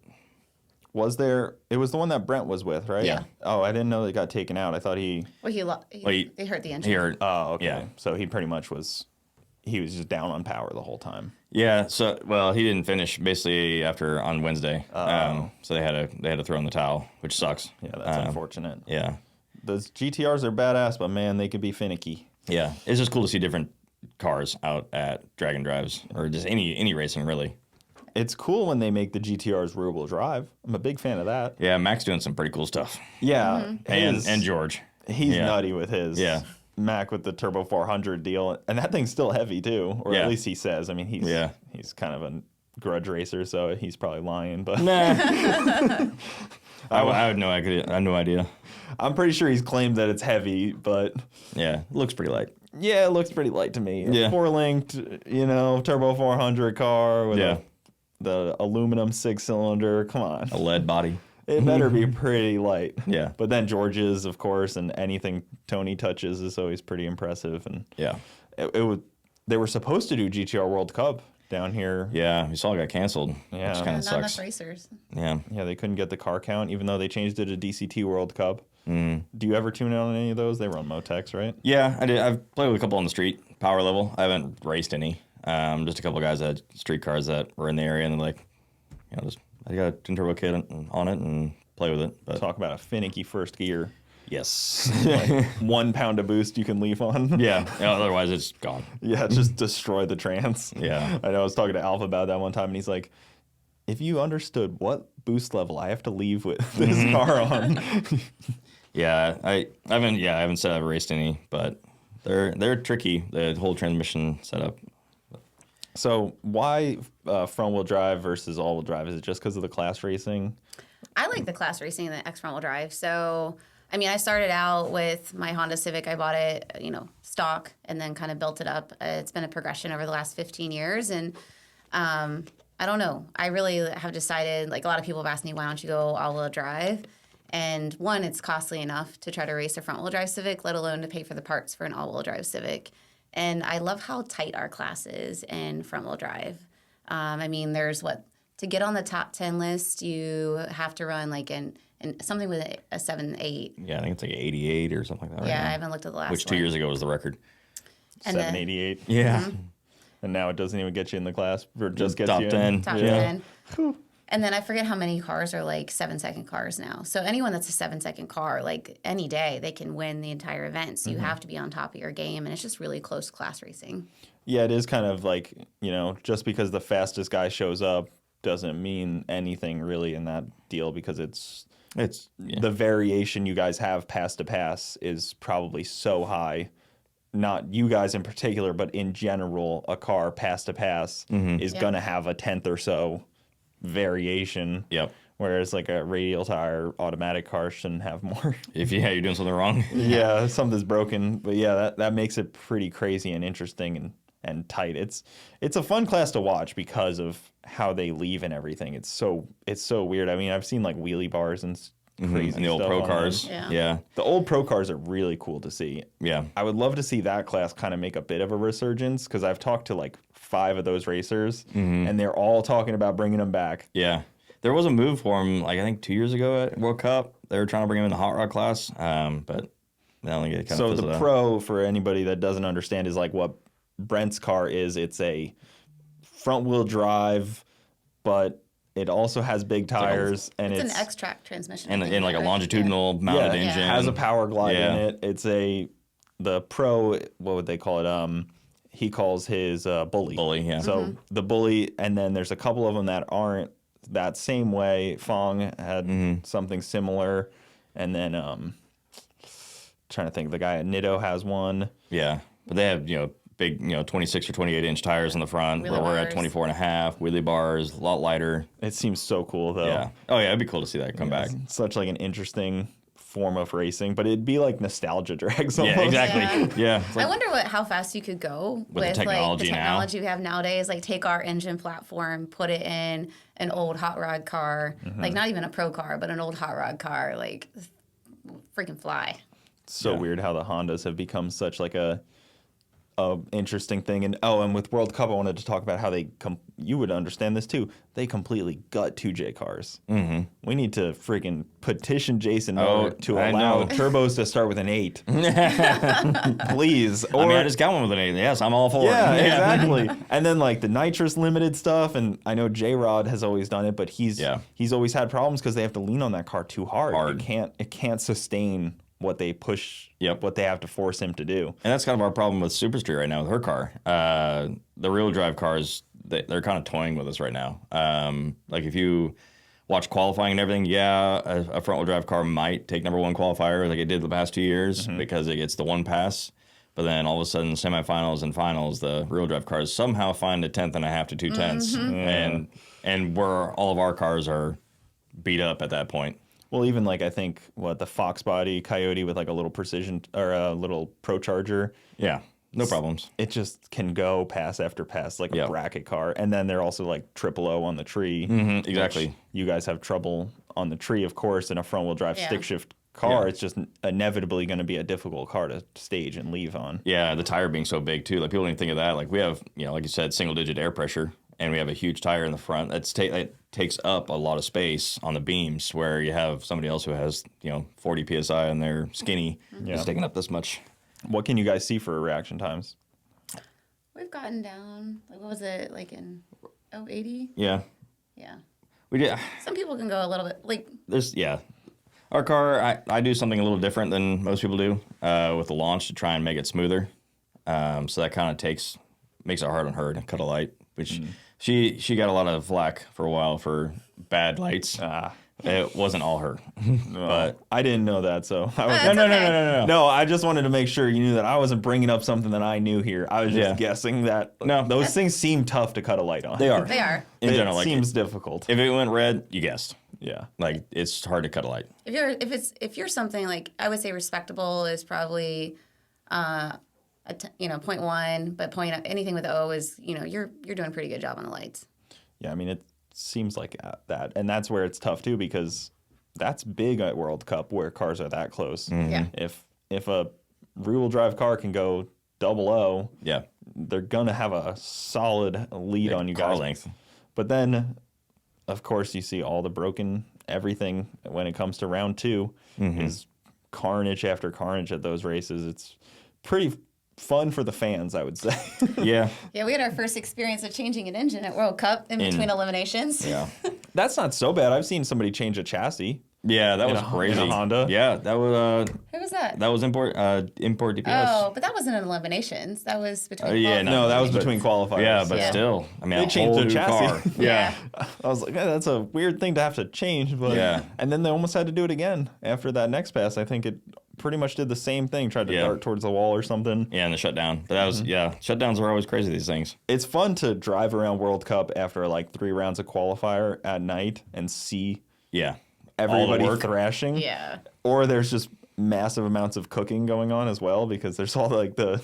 It was the one that Brent was with, right? Yeah. Oh, I didn't know they got taken out. I thought he. Well, they hurt the engine. he hurt. Oh, okay. Yeah. So he pretty much was. He was just down on power the whole time. Yeah, so he didn't finish basically on Wednesday. So they had to throw in the towel, which sucks. Yeah, that's unfortunate. Yeah. Those GTRs are badass, but man, they could be finicky. Yeah. It's just cool to see different cars out at Dragon Drives or just any racing really. It's cool when they make the GTRs rear-wheel drive. I'm a big fan of that. Yeah, Mac's doing some pretty cool stuff. Yeah, And George. He's Yeah. nutty with his. Yeah. Mac with the Turbo 400 deal, and that thing's still heavy too, or Yeah. at least he says. I mean, he's kind of a grudge racer, so he's probably lying. But Nah. I had no idea. I'm pretty sure he's claimed that it's heavy, but Yeah, looks pretty light. yeah, it looks pretty light to me. Yeah. 4-linked, Turbo 400 car with Yeah. the aluminum 6-cylinder. Come on. A lead body. It better be pretty light. Yeah. But then George's, of course, and anything Tony touches is always pretty impressive. And Yeah. they were supposed to do GTR World Cup down here. Yeah, we saw it got canceled, Yeah. which kind Not of sucks. enough racers. Yeah. Yeah, they couldn't get the car count, even though they changed it to DCT World Cup. Do you ever tune in on any of those? They run Motex, right? Yeah, I did. I've played with a couple on the street, power level. I haven't raced any. Just a couple guys that had street cars that were in the area, and they're like, I got a twin turbo kit on it and play with it. But Talk about a finicky first gear. yes. Like 1 pound of boost you can leave on. Yeah, otherwise it's gone. Yeah, just destroy the trans. Yeah. I know I was talking to Elff about that one time, and he's like, if you understood what boost level I have to leave with this car on. Yeah, I haven't said I've raced any, but they're tricky. The whole transmission setup. So why front-wheel drive versus all-wheel drive? Is it just because of the class racing? I like the class racing and the X front wheel drive. So, I mean, I started out with my Honda Civic. I bought it, stock, and then kind of built it up. It's been a progression over the last 15 years. And I don't know. I really have decided, like a lot of people have asked me, why don't you go all-wheel drive? And one, it's costly enough to try to race a front-wheel drive Civic, let alone to pay for the parts for an all-wheel drive Civic. And I love how tight our class is in front-wheel drive. I mean, to get on the top 10 list, you have to run like something with a 7.8. Yeah, I think it's like 88 or something like that. Yeah, right I now. haven't looked at the last Which 2 one. years ago was the record. And then- 788. Yeah. And now it doesn't even get you in the class, or just gets Top you 10. in. Top Yeah. 10. And then I forget how many cars are like 7-second cars now. So anyone that's a 7-second car, like any day, they can win the entire event. So you have to be on top of your game, and it's just really close class racing. Yeah, it is kind of like, just because the fastest guy shows up doesn't mean anything really in that deal, because it's the variation you guys have pass to pass is probably so high. Not you guys in particular, but in general, a car pass to pass is going to have a tenth or so variation. Yep. Whereas like a radial tire automatic car shouldn't have more. If you're doing something wrong. Yeah, something's broken. But yeah, that makes it pretty crazy and interesting and tight. It's a fun class to watch because of how they leave and everything. It's so weird. I mean, I've seen like wheelie bars and crazy And the old stuff pro on cars. them. Yeah. The old pro cars are really cool to see. Yeah. I would love to see that class kind of make a bit of a resurgence, because I've talked to like 5 of those racers, and they're all talking about bringing them back. Yeah. There was a move for him, like I think 2 years ago at World Cup. They were trying to bring him in the hot rod class, but they only get kind So of the pro, for anybody that doesn't understand, is like what Brent's car is it's a front wheel drive, but it also has big tires, and it's an X-Track transmission. And in like a longitudinal mounted engine. It has a power glide in it. It's the Pro, what would they call it? He calls his Bully. Bully, yeah. So the Bully, and then there's a couple of them that aren't that same way. Fong had something similar, and then trying to think, the guy at Nichole has one. Yeah, but they have big 26 or 28 inch tires in the front. Where we're at 24 and a half. Wheelie bars, a lot lighter. It seems so cool though. Yeah. Oh yeah, it'd be cool to see that come back. Such like an interesting form of racing, but it'd be like nostalgia drags almost. Yeah, exactly. Yeah. I wonder how fast you could go with the technology, like the technology we have nowadays. Like take our engine platform, put it in an old hot rod car, like not even a pro car, but an old hot rod car, like freaking fly. So weird how the Hondas have become such like a interesting thing. And with World Cup, I wanted to talk about how you would understand this too. They completely gut 2J cars. Mm-hmm. We need to freaking petition Jason to allow turbos to start with an 8. Please. I just got one with an 8. Yes, I'm all for it. Yeah, exactly. And then like the nitrous limited stuff, and I know J-Rod has always done it, but he's always had problems because they have to lean on that car too hard. It can't sustain what they push, what they have to force him to do. And that's kind of our problem with Super Street right now with her car. The real drive cars, they're kind of toying with us right now. Like if you watch qualifying and everything, a front wheel drive car might take number 1 qualifier like it did the past 2 years because it gets the one pass. But then all of a sudden, semifinals and finals, the real drive cars somehow find a 10.5 to 2 tenths, and where all of our cars are beat up at that point. Well, even like I think the Fox body Coyote with like a little precision or a little Pro Charger. Yeah, no problems. It just can go pass after pass like a bracket car. And then they're also like triple O on the tree. Exactly. You guys have trouble on the tree, of course, in a front wheel drive stick shift car. It's just inevitably going to be a difficult car to stage and leave on. Yeah, the tire being so big too. Like people didn't think of that. Like we have, like you said, single digit air pressure. And we have a huge tire in the front that takes up a lot of space on the beams, where you have somebody else who has 40 psi and they're skinny, just taking up this much. What can you guys see for reaction times? We've gotten down. Like what was it like in 80? Yeah. Yeah. We did. Some people can go a little bit like. Our car, I do something a little different than most people do with the launch to try and make it smoother. So that kind of makes it hard on her to cut a light, which. She got a lot of flack for a while for bad lights. It wasn't all her. But I didn't know that, so I was, no. No, I just wanted to make sure you knew that I wasn't bringing up something that I knew here. I was just guessing that those things seem tough to cut a light on. They are. In general, seems difficult. If it went red, you guessed. Yeah. Like it's hard to cut a light. If you're something like I would say respectable is probably 0.1, but anything with O is, you're doing a pretty good job on the lights. Yeah, I mean, it seems like that. And that's where it's tough, too, because that's big at World Cup where cars are that close. Yeah. If a rear-wheel drive car can go double O, they're going to have a solid lead on you guys. Car length. But then, of course, you see all the broken everything when it comes to round 2 is carnage after carnage at those races. It's pretty fun for the fans, I would say. Yeah, we had our first experience of changing an engine at World Cup in between eliminations. Yeah. That's not so bad. I've seen somebody change a chassis. Yeah, that was crazy. In a Honda. Yeah, that was. Who was that? That was import DPS. Oh, but that wasn't in eliminations. That was between. That was between qualifiers. Yeah, but still, I mean, they changed their chassis. Car. Yeah. I was like, that's a weird thing to have to change, but and then they almost had to do it again after that next pass. I think it pretty much did the same thing, tried to dart towards the wall or something. Yeah, and the shutdown. But that was shutdowns are always crazy, these things. It's fun to drive around World Cup after like 3 rounds of qualifier at night and see everybody thrashing. Yeah. Or there's just massive amounts of cooking going on as well, because there's all like the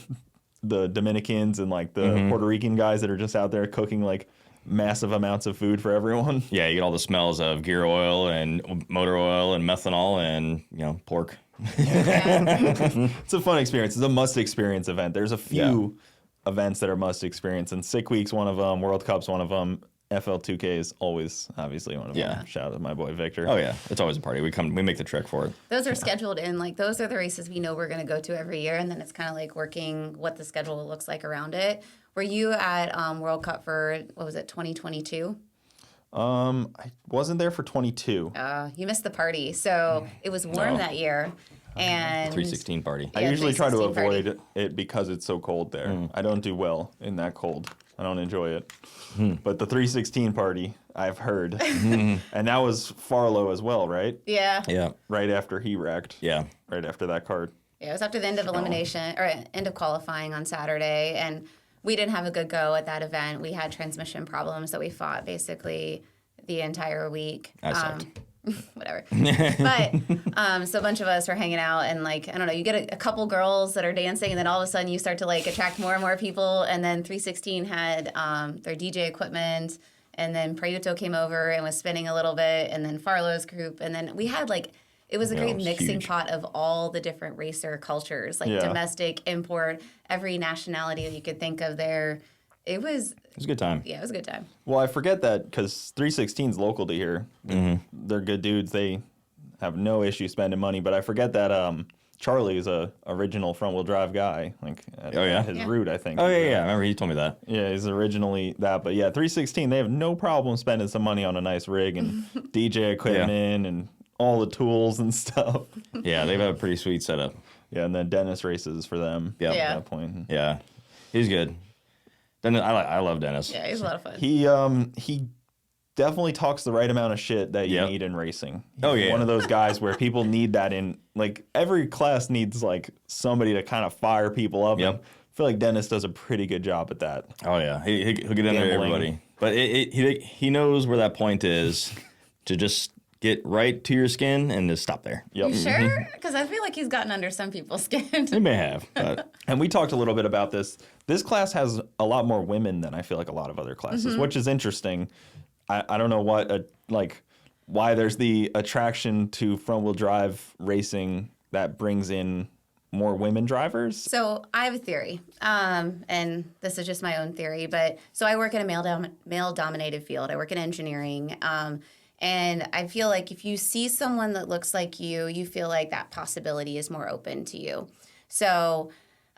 Dominicans and like the Puerto Rican guys that are just out there cooking like massive amounts of food for everyone. Yeah, you get all the smells of gear oil and motor oil and methanol and pork. It's a fun experience. It's a must experience event. There's a few events that are must experience, and Sick Week's one of them, World Cup's one of them, FL2K is always obviously one of them. Shout out to my boy Victor. Oh yeah, it's always a party. We make the trek for it. Those are scheduled in, like those are the races we know we're going to go to every year, and then it's kind of like working what the schedule looks like around it. Were you at World Cup for, what was it, 2022? I wasn't there for 22. You missed the party. So it was warm that year. And 316 party. I usually try to avoid it because it's so cold there. I don't do well in that cold. I don't enjoy it. But the 316 party, I've heard. And that was Farlow as well, right? Yeah. Yeah. Right after he wrecked. Yeah. Right after that card. Yeah, it was after the end of elimination, or end of qualifying on Saturday. And we didn't have a good go at that event. We had transmission problems that we fought basically the entire week. I sucked. Whatever. But so a bunch of us were hanging out, and like, I don't know, you get a couple girls that are dancing, and then all of a sudden you start to like attract more and more people. And then 316 had their DJ equipment, and then Prayuto came over and was spinning a little bit, and then Farlow's group, and then we had like, it was a great mixing pot of all the different racer cultures, like domestic, import, every nationality that you could think of there. It was a good time. Yeah, it was a good time. Well, I forget that because 316's local to here. They're good dudes. They have no issue spending money. But I forget that Charlie is a original front-wheel drive guy. Like at his root, I think. Oh, yeah. I remember he told me that. Yeah, he's originally that. But yeah, 316, they have no problem spending some money on a nice rig and DJ equipment and all the tools and stuff. Yeah, they've had a pretty sweet setup. Yeah, and then Dennis races for them at that point. Yeah, he's good. Dennis, I love Dennis. Yeah, he's a lot of fun. He definitely talks the right amount of shit that you need in racing. He's one of those guys where people need that in, like, every class needs like somebody to kind of fire people up. I feel like Dennis does a pretty good job at that. Oh yeah, he'll get in there everybody. But he knows where that point is to just get right to your skin and just stop there. You sure? Because I feel like he's gotten under some people's skin. He may have. But. And we talked a little bit about this. This class has a lot more women than I feel like a lot of other classes, which is interesting. I don't know why there's the attraction to front-wheel drive racing that brings in more women drivers. So I have a theory, and this is just my own theory. But so I work in a male-dominated field. I work in engineering. And I feel like if you see someone that looks like you feel like that possibility is more open to you. So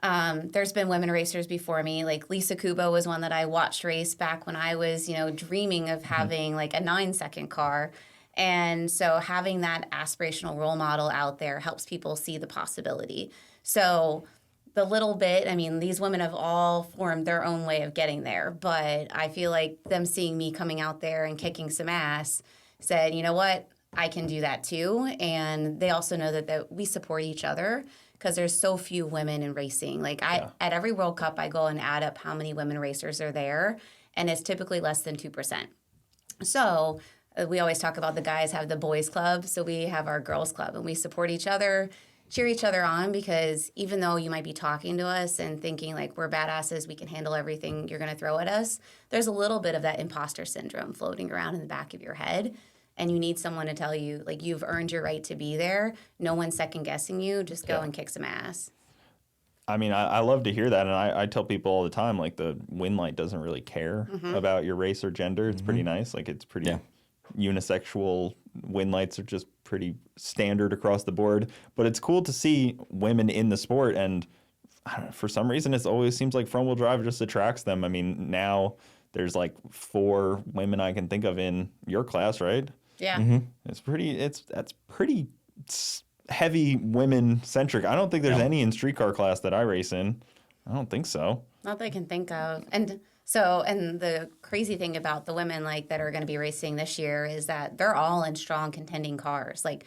there's been women racers before me. Like Lisa Kubo was one that I watched race back when I was, dreaming of having like a 9-second car. And so having that aspirational role model out there helps people see the possibility. So the little bit, I mean, these women have all formed their own way of getting there. But I feel like them seeing me coming out there and kicking some ass said, you know what, I can do that too. And they also know that we support each other because there's so few women in racing. Like at every World Cup, I go and add up how many women racers are there, and it's typically less than 2%. So we always talk about the guys have the boys club, so we have our girls club, and we support each other, cheer each other on, because even though you might be talking to us and thinking like we're badasses, we can handle everything you're going to throw at us, there's a little bit of that imposter syndrome floating around in the back of your head. And you need someone to tell you, like, you've earned your right to be there. No one's second-guessing you. Just go and kick some ass. I mean, I love to hear that. And I tell people all the time, like, the win light doesn't really care about your race or gender. It's pretty nice. Like, it's pretty unisexual. Win lights are just pretty standard across the board. But it's cool to see women in the sport. And I don't know, for some reason, it always seems like front-wheel drive just attracts them. I mean, now there's, like, 4 women I can think of in your class, right? Yeah. That's pretty heavy women centric. I don't think there's any in streetcar class that I race in. I don't think so. Not that I can think of. And the crazy thing about the women like that are going to be racing this year is that they're all in strong contending cars. Like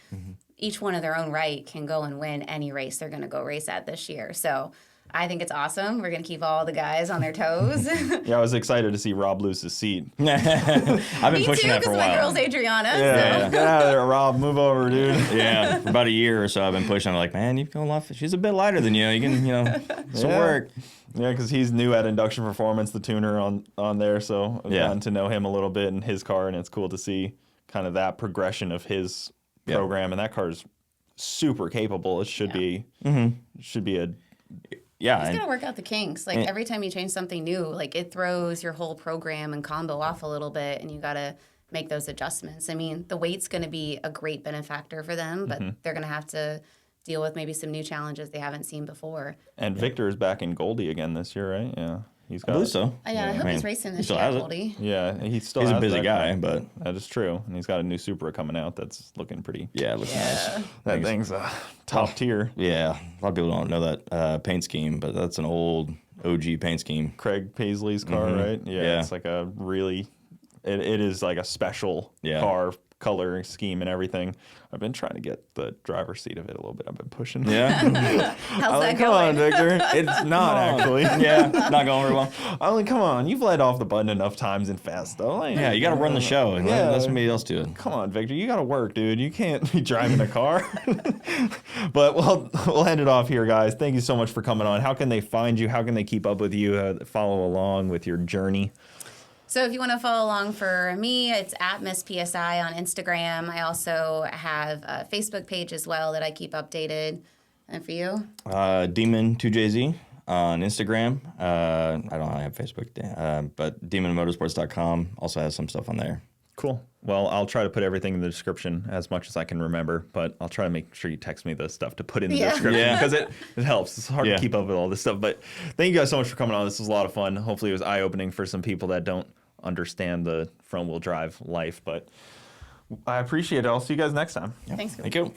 each one of their own right can go and win any race they're going to go race at this year. So I think it's awesome. We're going to keep all the guys on their toes. Yeah, I was excited to see Rob lose his seat. I've been pushing that for a while. My girl's Adriana. Yeah, get out of there, Rob. Move over, dude. Yeah, for about a year or so, I've been pushing. I'm like, man, you've gone off. She's a bit lighter than you. You can, some work. Yeah, because he's new at Induction Performance, the tuner on there. So I've gotten to know him a little bit in his car, and it's cool to see kind of that progression of his program. And that car is super capable. It should be a Yeah. You just gotta work out the kinks. Like every time you change something new, like it throws your whole program and combo off a little bit, and you gotta make those adjustments. I mean, the weight's gonna be a great benefactor for them, but they're gonna have to deal with maybe some new challenges they haven't seen before. And Victor is back in Goldie again this year, right? Yeah. He's got I believe so. I hope he's racing this year, Goldie. Yeah, he's a busy guy, but that is true. And he's got a new Supra coming out that's looking pretty. Yeah, it looks nice. That thing's top tier. Yeah, a lot of people don't know that paint scheme, but that's an old OG paint scheme. Craig Paisley's car, right? Yeah, it's like a really, it is like a special car color scheme and everything. I've been trying to get the driver's seat of it a little bit. I've been pushing. Yeah. How's that come on, going? Victor. It's not actually. Yeah, not going very well. I'm like, come on. You've let off the button enough times and fast, though. Like, Yeah, you got to run the show and let somebody else do it. Come on, Victor. You got to work, dude. You can't be driving a car. But we'll end it off here, guys. Thank you so much for coming on. How can they find you? How can they keep up with you, follow along with your journey? So if you want to follow along for me, it's at Miss PSI on Instagram. I also have a Facebook page as well that I keep updated. And for you? Demon2JZ on Instagram. I don't have Facebook, but demonmotorsports.com also has some stuff on there. Cool. Well, I'll try to put everything in the description as much as I can remember, but I'll try to make sure you text me the stuff to put in the description because it helps. It's hard to keep up with all this stuff. But thank you guys so much for coming on. This was a lot of fun. Hopefully it was eye-opening for some people that don't understand the front-wheel drive life, but I appreciate it. I'll see you guys next time. Thanks. Thank you.